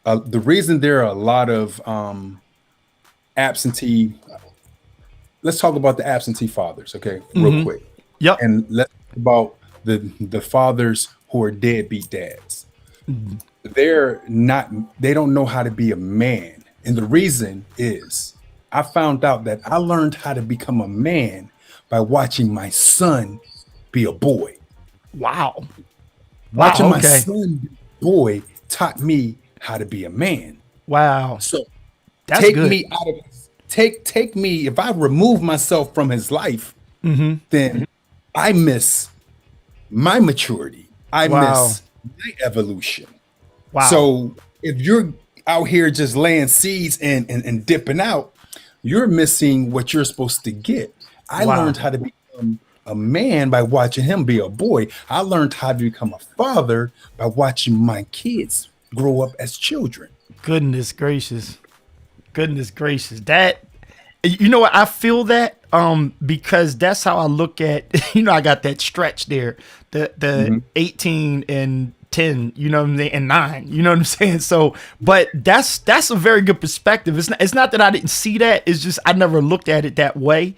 the reason there are a lot of absentee. Let's talk about the absentee fathers, okay, real quick. Yep. And let's talk about the fathers who are deadbeat dads. They don't know how to be a man. And the reason is I found out that I learned how to become a man by watching my son be a boy. Wow. Watching my son be a boy taught me how to be a man. Wow. So that's take good. me out of take me, if I remove myself from his life, then I miss my maturity. I Wow. miss my evolution. Wow. So if you're out here just laying seeds and dipping out, you're missing what you're supposed to get. I Wow. learned how to become a man by watching him be a boy. I learned how to become a father by watching my kids grow up as children. Goodness gracious. Goodness gracious. That, you know what, I feel that because that's how I look at, I got that stretch there. The 18 and 10, you know what I'm saying, and 9, you know what I'm saying? So, but that's a very good perspective. It's not that I didn't see that, it's just I never looked at it that way.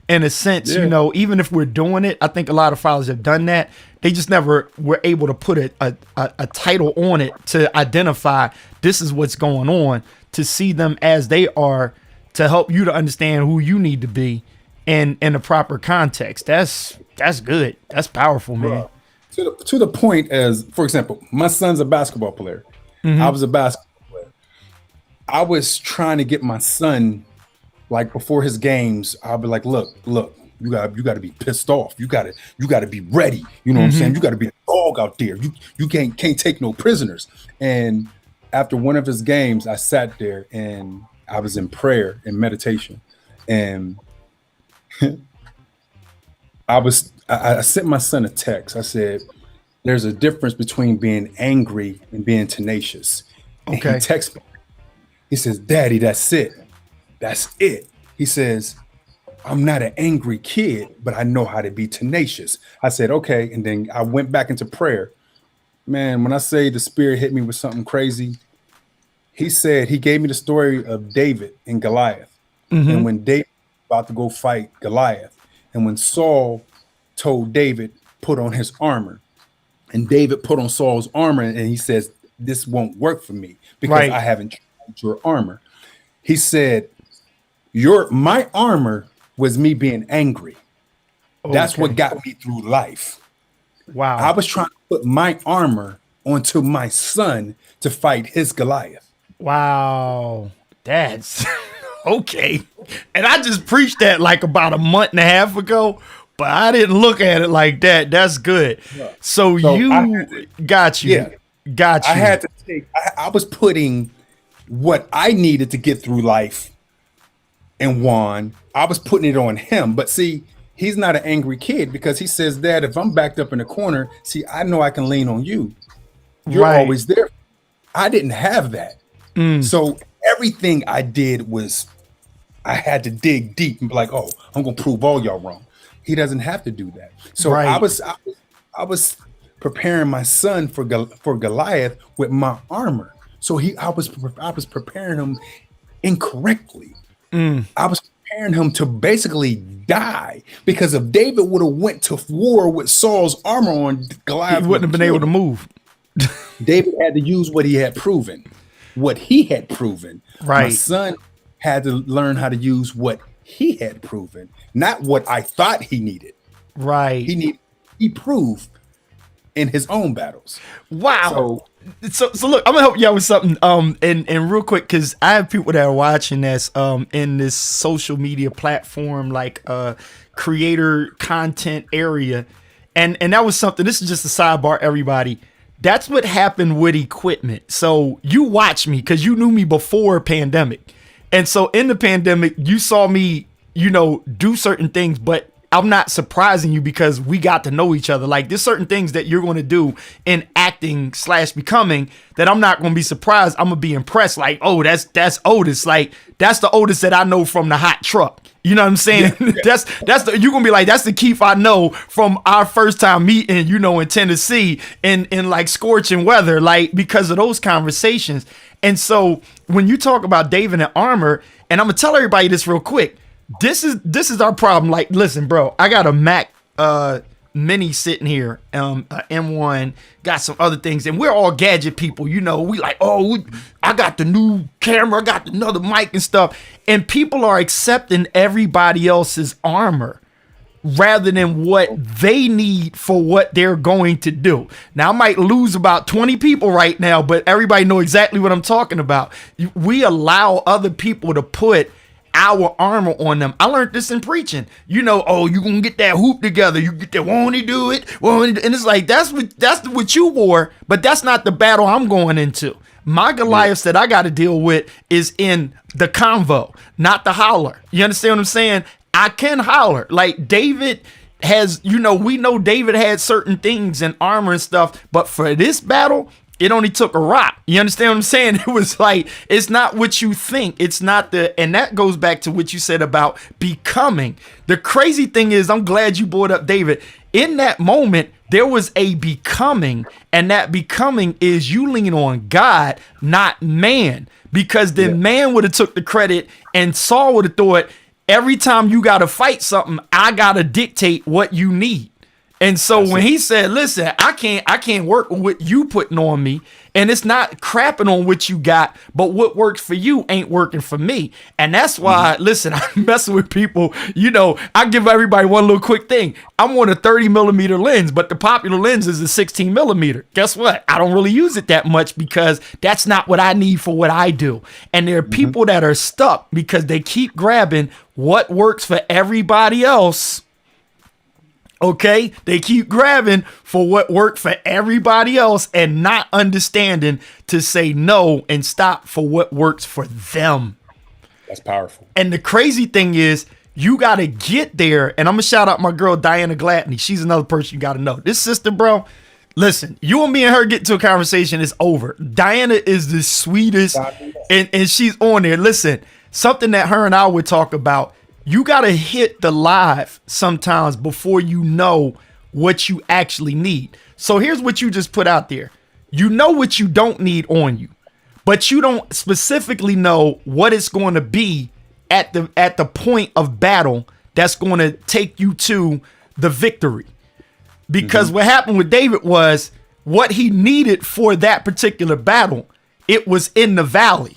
In a sense, even if we're doing it, I think a lot of fathers have done that. They just never were able to put a title on it to identify this is what's going on, to see them as they are, to help you to understand who you need to be in the proper context. That's good. That's powerful, man. To the point as, for example, my son's a basketball player. I was a basketball player. I was trying to get my son, like before his games, I'll be like, look, you got to be pissed off. You got to be ready. You know what I'm saying? You got to be a dog out there. You can't take no prisoners. And after one of his games, I sat there and I was in prayer and meditation, and I sent my son a text. I said, there's a difference between being angry and being tenacious. And Okay. he texts me. He says, Daddy, that's it. That's it. He says, I'm not an angry kid, but I know how to be tenacious. I said, okay. And then I went back into prayer. Man, when I say the Spirit hit me with something crazy, he gave me the story of David and Goliath. And when David was about to go fight Goliath, and when Saul told David, put on his armor, and David put on Saul's armor, and he says, this won't work for me because I haven't tried your armor. He said, my armor was me being angry. That's what got me through life. Wow. I was trying to put my armor onto my son to fight his Goliath. Wow. That's okay. And I just preached that like about a month and a half ago, but I didn't look at it like that. That's good. So you got you. Got you. I had to I was putting what I needed to get through life and Juan, I was putting it on him. But see, he's not an angry kid because he says, Dad, if I'm backed up in the corner, see, I know I can lean on you. You're always there. I didn't have that. So everything I did was, I had to dig deep and be like, oh, I'm going to prove all y'all wrong. He doesn't have to do that. So I was preparing my son for Goliath with my armor. So I was preparing him incorrectly. I was preparing him to basically die, because if David would have went to war with Saul's armor on, Goliath he wouldn't have been able to move. David had to use what he had proven. My son had to learn how to use what he had proven, not what I thought he needed. Right. He proved in his own battles. Wow. So look, I'm gonna help y'all with something. And real quick, because I have people that are watching this in this social media platform, like creator content area, and that was something. This is just a sidebar, everybody. That's what happened with equipment. So you watch me because you knew me before pandemic, and so in the pandemic, you saw me, do certain things, but I'm not surprising you because we got to know each other. Like, there's certain things that you're going to do in acting / becoming that I'm not going to be surprised. I'm going to be impressed. Like, oh, that's Otis. Like, that's the Otis that I know from the hot truck. You know what I'm saying? Yeah. You're going to be like, that's the Keith I know from our first time meeting, in Tennessee in like scorching weather, like, because of those conversations. And so when you talk about David and armor, and I'm going to tell everybody this real quick, this is our problem. Like, listen, bro, I got a Mac Mini sitting here, a M1, got some other things, and we're all gadget people. We like, I got the new camera, I got another mic and stuff, and people are accepting everybody else's armor rather than what they need for what they're going to do. Now, I might lose about 20 people right now, but everybody know exactly what I'm talking about. We allow other people to put our armor on them. I learned this in preaching. You know, oh, you gonna get that hoop together. You get that, won't he do it? And it's like, that's what you wore, but that's not the battle I'm going into. My Goliaths that I got to deal with is in the Konvo, not the holler. You understand what I'm saying? I can holler. Like David has, you know, we know David had certain things and armor and stuff, but for this battle, it only took a rock. You understand what I'm saying? It was like, it's not what you think. It's not and that goes back to what you said about becoming. The crazy thing is, I'm glad you brought up David. In that moment, there was a becoming, and that becoming is you lean on God, not man, because then man would have took the credit and Saul would have thought, every time you got to fight something, I got to dictate what you need. And so when he said, listen, I can't work with what you putting on me, and it's not crapping on what you got, but what works for you ain't working for me. And that's why, listen, I'm messing with people. You know, I give everybody one little quick thing. I'm on a 30 millimeter lens, but the popular lens is a 16 millimeter. Guess what? I don't really use it that much because that's not what I need for what I do. And there are people that are stuck because they keep grabbing what works for everybody else. Okay, they keep grabbing for what worked for everybody else and not understanding to say no and stop for what works for them. That's powerful. And the crazy thing is, you got to get there. And I'm going to shout out my girl, Diana Gladney. She's another person you got to know. This sister, bro, listen, you and me and her get into a conversation, it's over. Diana is the sweetest, and she's on there. Listen, something that her and I would talk about. You got to hit the live sometimes before you know what you actually need. So here's what you just put out there. You know what you don't need on you, but you don't specifically know what it's going to be at the point of battle that's going to take you to the victory. Because what happened with David was what he needed for that particular battle, it was in the valley.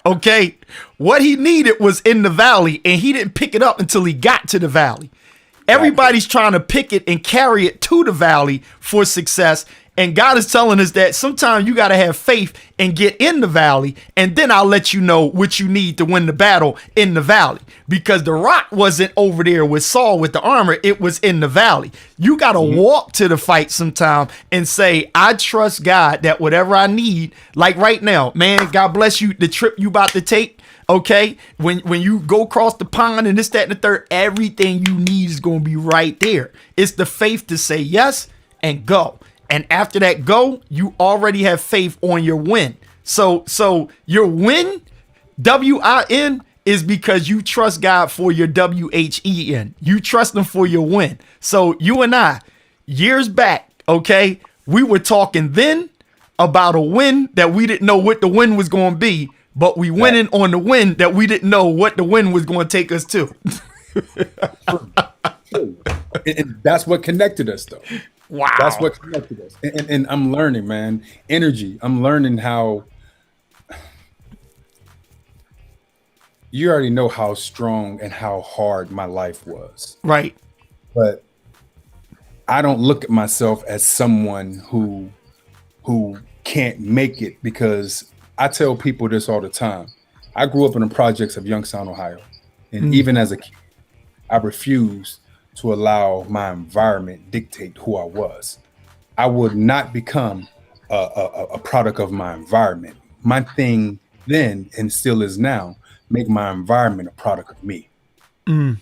Okay, what he needed was in the valley, and he didn't pick it up until he got to the valley. Everybody's trying to pick it and carry it to the valley for success. And God is telling us that sometimes you got to have faith and get in the valley, and then I'll let you know what you need to win the battle in the valley. Because the rock wasn't over there with Saul with the armor, it was in the valley. You got to walk to the fight sometime and say, I trust God that whatever I need, like right now, man, God bless you, the trip you about to take. Okay, when you go across the pond and this, that, and the third, everything you need is going to be right there. It's the faith to say yes and go. And after that go, you already have faith on your win. So your win, W-I-N, is because you trust God for your W-H-E-N. You trust him for your win. So you and I, years back, okay, we were talking then about a win that we didn't know what the win was going to be, but we went in on the win that we didn't know what the win was going to take us to. And that's what connected us, though. Wow. That's what connected us. And I'm learning, man, energy. I'm learning how you already know how strong and how hard my life was. Right. But I don't look at myself as someone who can't make it, because I tell people this all the time. I grew up in the projects of Youngstown, Ohio. And even as a kid, I refused to allow my environment dictate who I was. I would not become a product of my environment. My thing then, and still is now, make my environment a product of me. Make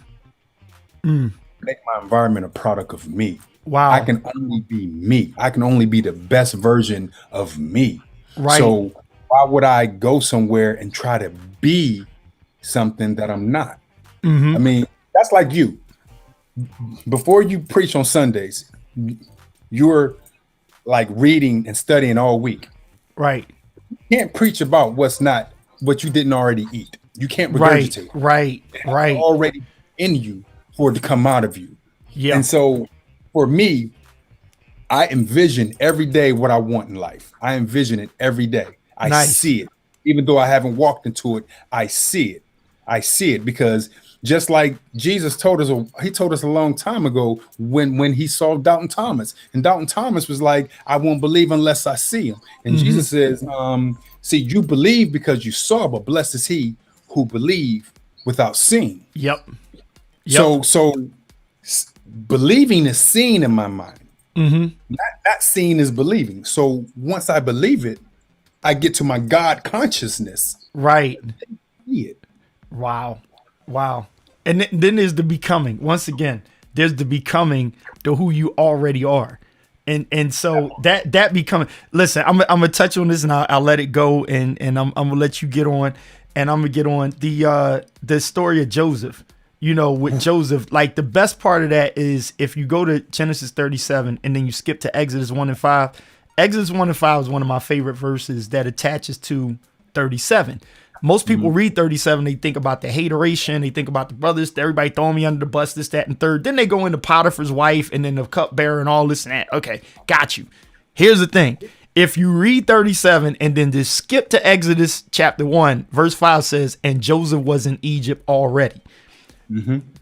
my environment a product of me. Wow. I can only be me. I can only be the best version of me. Right. So why would I go somewhere and try to be something that I'm not? I mean, that's like you. Before you preach on Sundays, you're like reading and studying all week. Right. You can't preach about what's not what you didn't already eat. You can't regurgitate. Right. It's already in you for it to come out of you. Yeah. And so for me, I envision every day what I want in life. I envision it every day. I see it. Even though I haven't walked into it, I see it. I see it because just like Jesus told us, he told us a long time ago when he saw Doubting Thomas, and Doubting Thomas was like, I won't believe unless I see him. And Jesus says, see, you believe because you saw, but blessed is he who believe without seeing. Yep. So believing is seen in my mind. Not seeing is believing. So once I believe it, I get to my God consciousness. Right. See it. Wow. And then there's the becoming. Once again, there's the becoming to who you already are. And so that becoming. Listen, I'm gonna touch on this and I'll let it go and I'm gonna let you get on, and I'm gonna get on the story of Joseph. You know, with Joseph, like the best part of that is if you go to Genesis 37 and then you skip to Exodus 1 and 5. Exodus 1 and 5 is one of my favorite verses that attaches to 37. Most people read 37, they think about the hateration, they think about the brothers, everybody throwing me under the bus, this, that, and third. Then they go into Potiphar's wife and then the cupbearer and all this and that. Okay, got you. Here's the thing. If you read 37 and then just skip to Exodus chapter 1, verse 5 says, and Joseph was in Egypt already.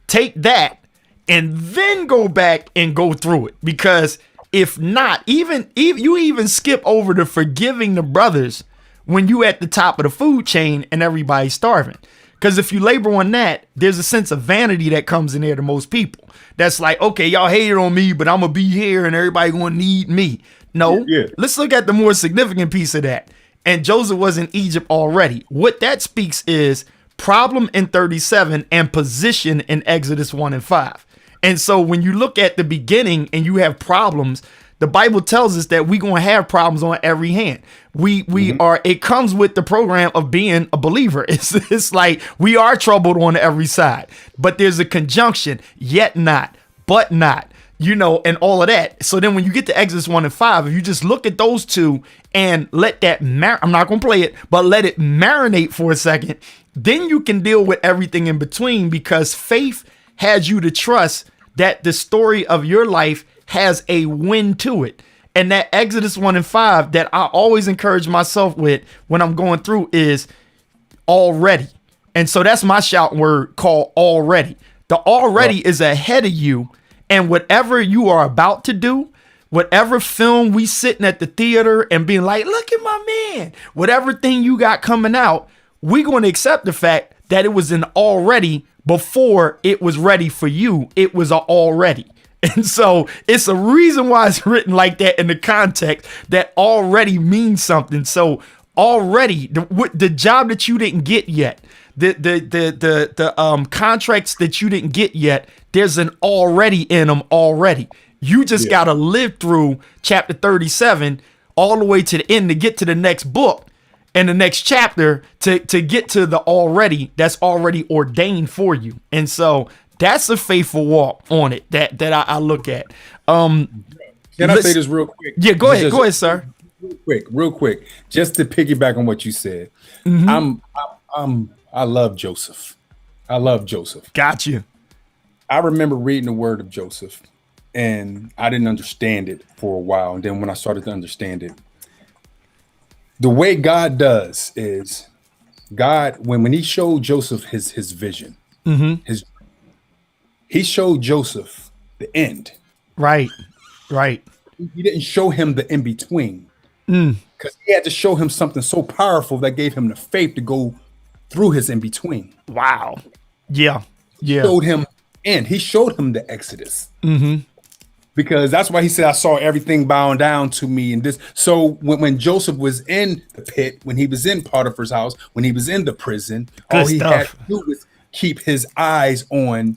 Take that and then go back and go through it, because if not, even you even skip over to forgiving the brothers when you at the top of the food chain and everybody's starving. Because if you labor on that, there's a sense of vanity that comes in there to most people. That's like, okay, y'all hated on me, but I'm gonna be here and everybody gonna need me. No, let's look at the more significant piece of that. And Joseph was in Egypt already. What that speaks is problem in 37 and position in Exodus 1 and 5. And so when you look at the beginning and you have problems, the Bible tells us that we're going to have problems on every hand. We are, it comes with the program of being a believer. It's like we are troubled on every side, but there's a conjunction, yet not, but not, you know, and all of that. So then when you get to Exodus 1 and 5, if you just look at those two and let that, I'm not going to play it, but let it marinate for a second, then you can deal with everything in between, because faith has you to trust that the story of your life has a win to it. And that Exodus 1 and 5 that I always encourage myself with when I'm going through is already. And so that's my shout word, called already. The already is ahead of you, and whatever you are about to do, whatever film we sitting at the theater and being like, look at my man, whatever thing you got coming out, we're going to accept the fact that it was an already before it was ready for you. It was a already. And so it's a reason why it's written like that in the context, that already means something. So already the job that you didn't get yet, the contracts that you didn't get yet, there's an already in them already. You just got to live through chapter 37 all the way to the end to get to the next book and the next chapter to get to the already that's already ordained for you. And so that's a faithful walk on it that I look at. Can I say this real quick? Yeah, go ahead, sir. Real quick, just to piggyback on what you said. I love Joseph. Got you. I remember reading the word of Joseph, and I didn't understand it for a while. And then when I started to understand it, the way God does is God, when he showed Joseph his vision, he showed Joseph the end. Right. He didn't show him the in between, because he had to show him something so powerful that gave him the faith to go through his in between. Wow. Yeah. He showed him end. He showed him the Exodus. Because that's why he said, I saw everything bowing down to me. And this. So when Joseph was in the pit, when he was in Potiphar's house, when he was in the prison, all he had to do was keep his eyes on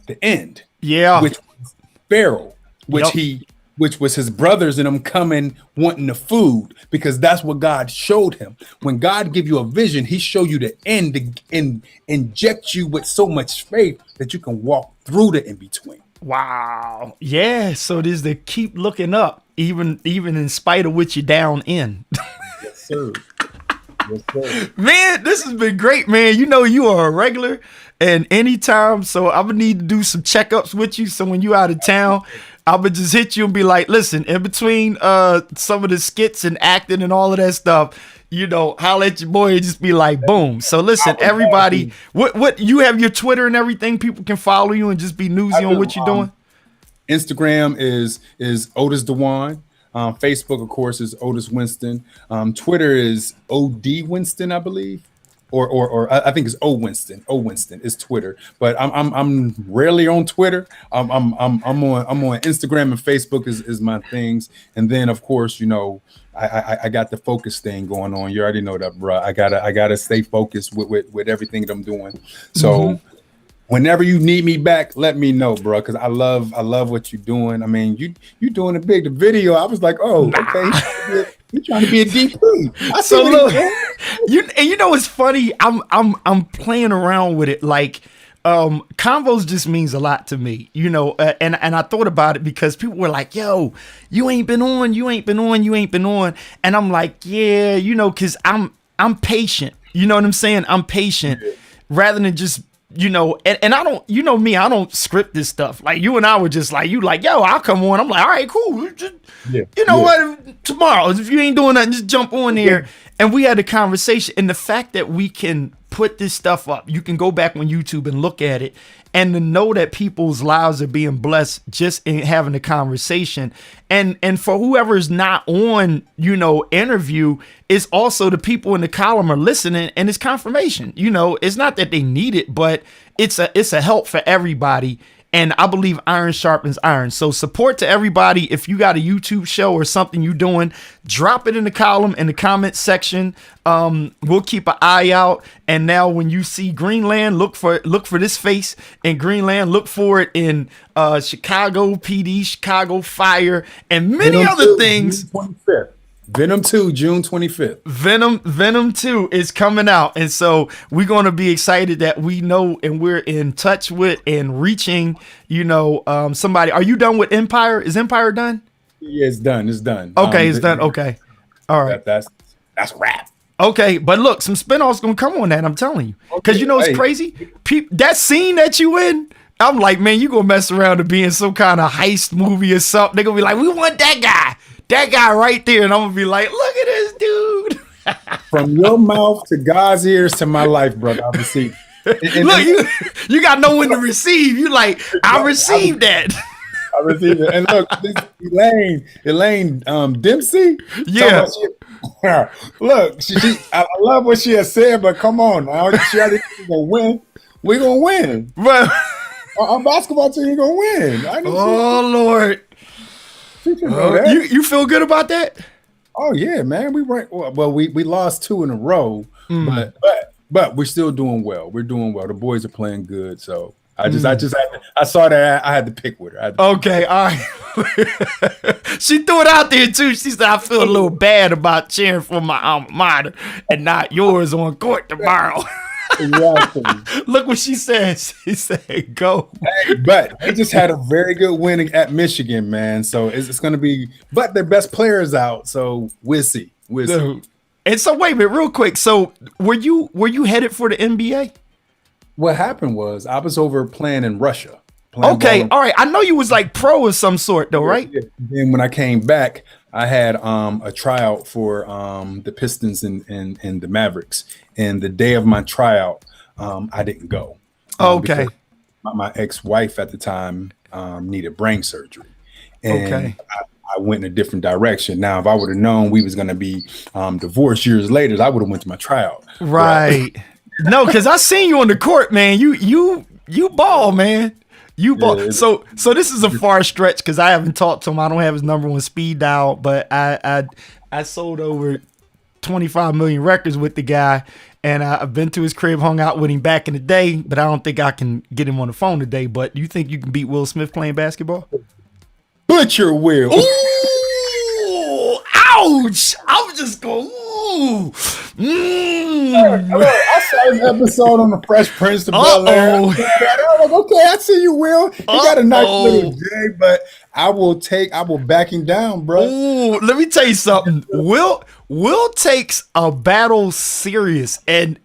the end. Yeah. Which was Pharaoh, which was his brothers and them coming wanting the food, because that's what God showed him. When God give you a vision, he show you the end and inject you with so much faith that you can walk through the in-between. Wow. Yeah. So it is to keep looking up, even in spite of what you're down in. Yes, sir. Yes, sir. Man, this has been great, man. You know you are a regular, and anytime, so I'm gonna need to do some checkups with you. So when you out of town, I'm gonna just hit you and be like, listen, in between some of the skits and acting and all of that stuff, you know, holla at your boy and just be like, boom. So listen, everybody, what you have your Twitter and everything, people can follow you and just be newsy on what you're doing. Instagram is Otis Dewan. Facebook, of course, is Otis Winston. Twitter is OD Winston, I believe. I think it's Winston. Winston is Twitter, but I'm rarely on Twitter. I'm on Instagram and Facebook is my things, and then of course I got the focus thing going on. You already know that, bro. I gotta stay focused with everything that I'm doing. So whenever you need me back, let me know, bro. Because I love what you're doing. I mean, you doing it big. The video, I was like, oh, okay. You're trying to be a DP. So look, you know what's funny? I'm playing around with it. Like, Konvos just means a lot to me, and I thought about it because people were like, yo, you ain't been on. And I'm like, yeah, cause I'm patient. You know what I'm saying? I'm patient rather than just, and I don't, me, I don't script this stuff. Like you and I were just like, yo, I'll come on. I'm like, all right, cool. Just, what? Tomorrow, if you ain't doing nothing, just jump on there. And we had a conversation. And the fact that we can put this stuff up, you can go back on YouTube and look at it, and to know that people's lives are being blessed just in having a conversation. And for whoever's not on, interview, is also the people in the column are listening, and it's confirmation. It's not that they need it, but it's a help for everybody. And I believe iron sharpens iron. So support to everybody. If you got a YouTube show or something you doing, drop it in the column, in the comment section. We'll keep an eye out. And now when you see Greenland, look for this face in Greenland. Look for it in Chicago PD, Chicago Fire, and many other things. June 25th. Venom 2, June 25th. Venom 2 is coming out. And so we're going to be excited that we know and we're in touch with and reaching, somebody. Are you done with Empire? Is Empire done? Yeah, it's done. It's done. Okay, it's done. Okay. All right. That's rap. Okay, but look, some spinoffs going to come on that, I'm telling you. Because it's crazy. That scene that you in, I'm like, man, you going to mess around to be in some kind of heist movie or something. They're going to be like, we want that guy. That guy right there, and I'm gonna be like, look at this dude. From your mouth to God's ears to my life, brother. I receive. Look, you got no one to receive. You like, I received that. I received it. And look, this Elaine Dempsey. Yeah. Look, I love what she has said, but come on now, she already gonna win. We're gonna win. But our basketball team is gonna win. Oh Lord. You feel good about that? Oh yeah, man. We lost 2 in a row, but we're still doing well. We're doing well. The boys are playing good. So I saw that I had to pick with her. Okay, all right. She threw it out there too. She said, I feel a little bad about cheering for my alma mater and not yours on court tomorrow. Exactly. Look what she said. She said, "Go." Hey, but they just had a very good win at Michigan, man. So it's going to be. But their best players out, so we'll see. And so, wait a minute, real quick. So, were you headed for the NBA? What happened was I was over playing in Russia. Okay, all right. I know you was like pro of some sort, though, right? Yeah. Then when I came back, I had a tryout for the Pistons and the Mavericks. And the day of my tryout, I didn't go. Okay. My ex-wife at the time needed brain surgery. And okay. I went in a different direction. Now, if I would have known we was going to be divorced years later, I would have went to my tryout. Right. No, because I seen you on the court, man. You ball, man. You ball. Yeah, so this is a far stretch because I haven't talked to him. I don't have his number on speed dial, but I sold over 25 million records with the guy, and I've been to his crib, hung out with him back in the day, but I don't think I can get him on the phone today. But you think you can beat Will Smith playing basketball? Butcher Will. Ooh, ouch! I was just going, ooh. I saw an episode on the Fresh Prince of Bel-Air. I was like, okay, I see you, Will. He got a nice little jig, but I will back him down, bro. Ooh, let me tell you something. Will takes a battle serious, and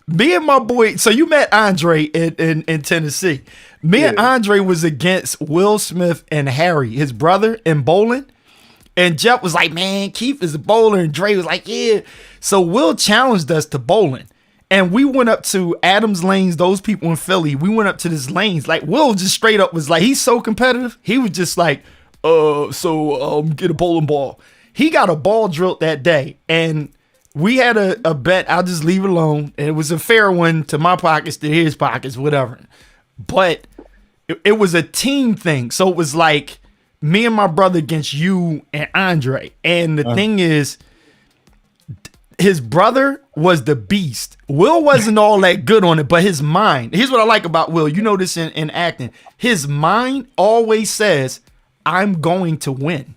me and my boy. So you met Andre in Tennessee. Me and Andre was against Will Smith and Harry, his brother, in bowling. And Jeff was like, man, Keith is a bowler. And Dre was like, yeah. So Will challenged us to bowling. And we went up to Adams Lanes, those people in Philly. We went up to this lanes. Like, Will just straight up was like, he's so competitive. He was just like, get a bowling ball. He got a ball drilled that day. And we had a bet. I'll just leave it alone. And it was a fair one to my pockets, to his pockets, whatever. But it was a team thing. So it was like me and my brother against you and Andre. And the thing is, his brother was the beast. Will wasn't all that good on it, but his mind. Here's what I like about Will. You know this in acting. His mind always says, I'm going to win.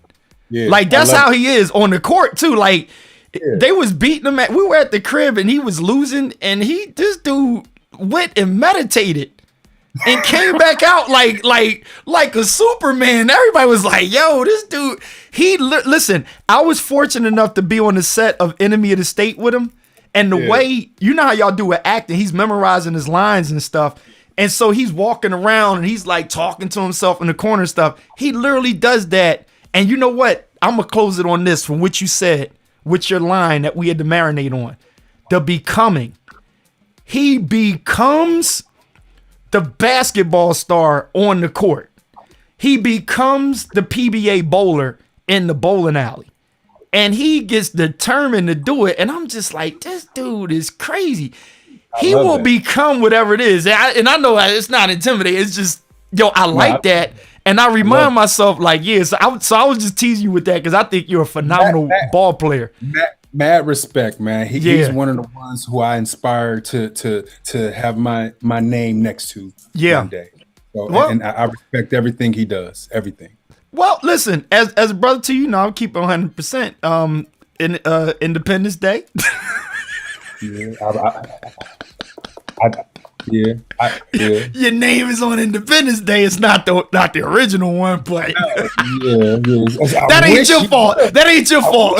Yeah, like that's how he is on the court too. Like they was beating him we were at the crib and he was losing, and this dude went and meditated and came back out like a Superman. Everybody was like, yo, this dude, listen, I was fortunate enough to be on the set of Enemy of the State with him. And the way, you know how y'all do with acting, he's memorizing his lines and stuff. And so he's walking around and he's like talking to himself in the corner and stuff. He literally does that. And you know what? I'm going to close it on this from what you said with your line that we had to marinate on. The becoming. He becomes the basketball star on the court. He becomes the PBA bowler in the bowling alley. And he gets determined to do it. And I'm just like, this dude is crazy. He will become whatever it is. And I know it's not intimidating. It's just, yo, I like that. And I remind myself, like, yeah. So I was just teasing you with that because I think you're a phenomenal ball player. Mad respect, man. He's one of the ones who I inspired to have my name next to one day. So, and I respect everything he does. Everything. Well, listen, as a brother to you, I'll keep it 100%. In Independence Day. Yeah, your name is on Independence Day. It's not the original one, but that ain't your fault. That ain't your fault.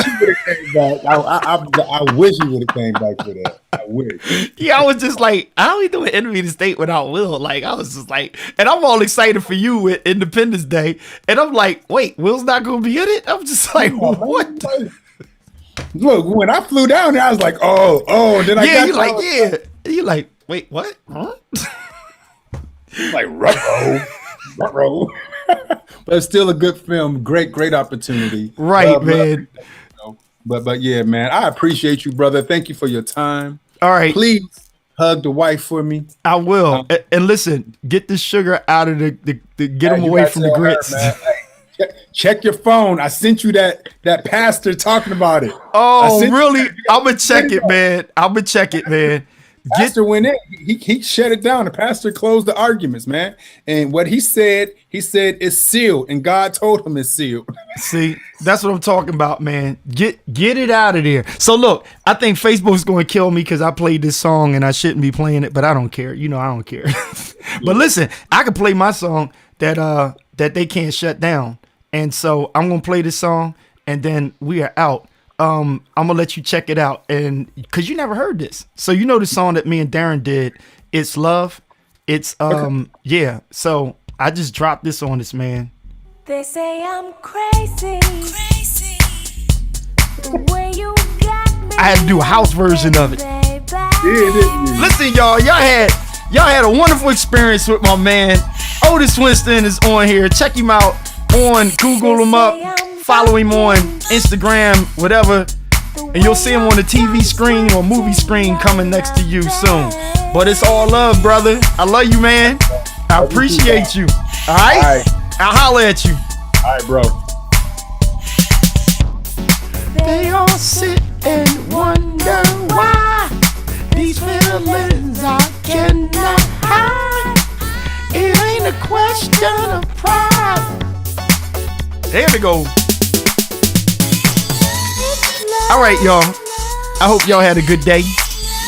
I wish you would have came back for that. I wish. Yeah, I was just like, how we doing Enemy of the State without Will? Like, I was just like, and I'm all excited for you with Independence Day, and I'm like, wait, Will's not gonna be in it? I'm just like, what? Look, when I flew down there, I was like, oh, then you're like, wait, what? Huh? Like, ruh-roh. But it's still a good film. Great opportunity. Right, man. But yeah, man, I appreciate you, brother. Thank you for your time. All right. Please hug the wife for me. I will. And listen, get the sugar out of get them away from the grits. Check your phone. I sent you that pastor talking about it. Oh, really? I'm going to check it, man. Pastor went in. He shut it down. The pastor closed the arguments, man. And what he said it's sealed, and God told him it's sealed. See, that's what I'm talking about, man. Get it out of there. So look, I think Facebook's going to kill me because I played this song and I shouldn't be playing it, but I don't care. You know, I don't care. But listen, I can play my song that they can't shut down, and so I'm gonna play this song, and then we are out. I'm gonna let you check it out, and because you never heard this, so you know the song that me and Darren did, It's Love. It's yeah. So I just dropped this on this, man. They say I'm crazy. The way you got me. I had to do a house version of it. Listen, y'all had a wonderful experience with my man Otis. Winston is on here. Check him out on Google him up. Follow him on Instagram, whatever, and you'll see him on the TV screen or movie screen coming next to you soon. But it's all love, brother. I love you, man. I appreciate you. All right? I'll holler at you. All right, bro. They all sit and wonder why these feelings I cannot hide. It ain't a question of pride. There we go. All right, y'all. I hope y'all had a good day.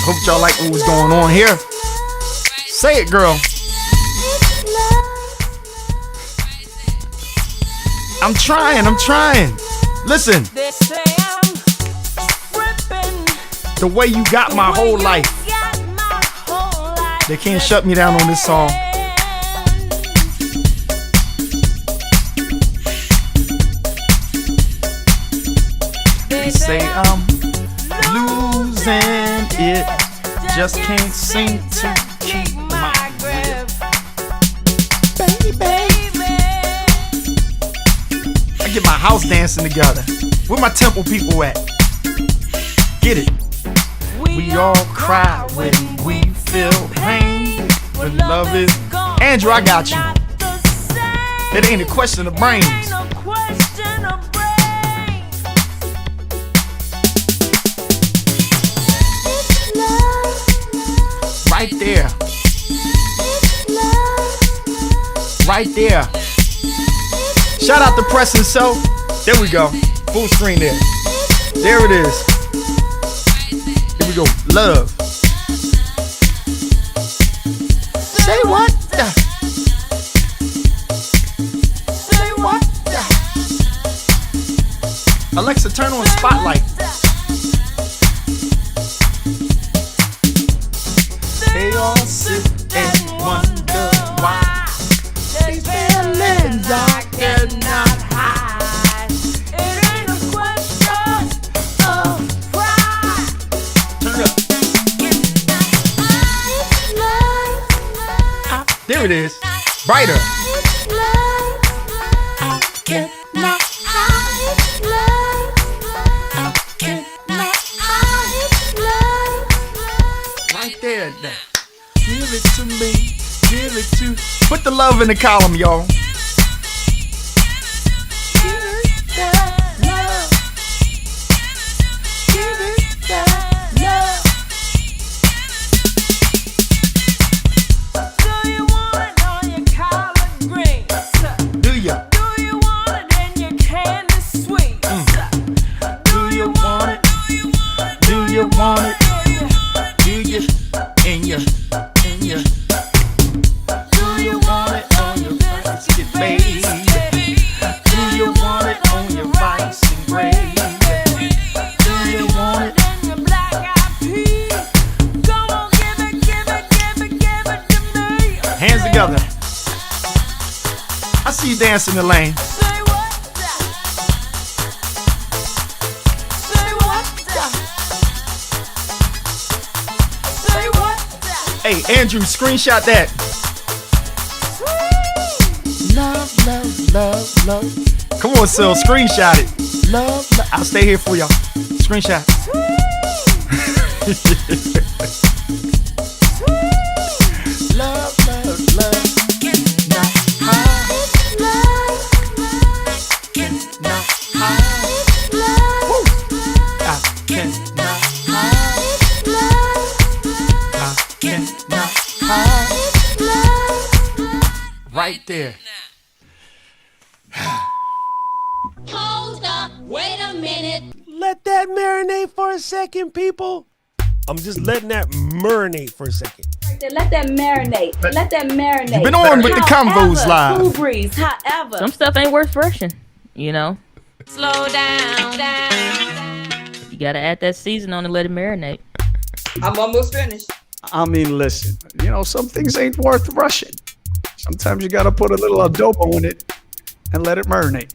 Hope y'all like what was going on here. Say it, girl. I'm trying. Listen. The way you got my whole life. They can't shut me down on this song. They say I'm losing it. Just can't seem to keep my grip. Baby. I get my house dancing together. Where my temple people at? Get it. We all cry when we feel pain. When love is. Andrew, I got you. It ain't a question of brains. Right there. Right there. Shout out to Preston So. There we go. Full screen there. There it is. Here we go. Love. Say what? Say what? Alexa, turn on Spotlight. They all sit and wonder why. These feelings I cannot hide. It ain't a question of pride. Turn it up. There it is. Brighter. I cannot hide love. I cannot hide love. Right there. Give it to me. Give it to. Put the love in the column, y'all. Give it that love. Give it that love. Do you want it on your collard greens? Do ya? Do you want it in your candy sweets? Do you want it? Do you want it? Do you in your? Do you want it on your biscuit, baby? Do you want it on your rice and gravy? Do you want it in your black eyed peas? Come on, give it, give it, give it, give it to me. Hands together. I see you dancing the lane. Say what? Say what? Say what? Hey, Andrew, screenshot that. Love, love, love, love. Come on, Sil, screenshot it. Love, love. I'll stay here for y'all. Screenshot. Love, love, love. Not high. Cannot hide. Woo. I cannot hide. I cannot hide. Right there. Hold up, wait a minute. Let that marinate for a second, people. I'm just letting that marinate for a second. Let that marinate. Let that marinate. You've been on with the Konvos live. Cool breeze, however. Some stuff ain't worth rushing, you know. Slow down. You gotta add that season on and let it marinate. I'm almost finished. I mean, listen, some things ain't worth rushing. Sometimes you gotta put a little adobo in it and let it marinate.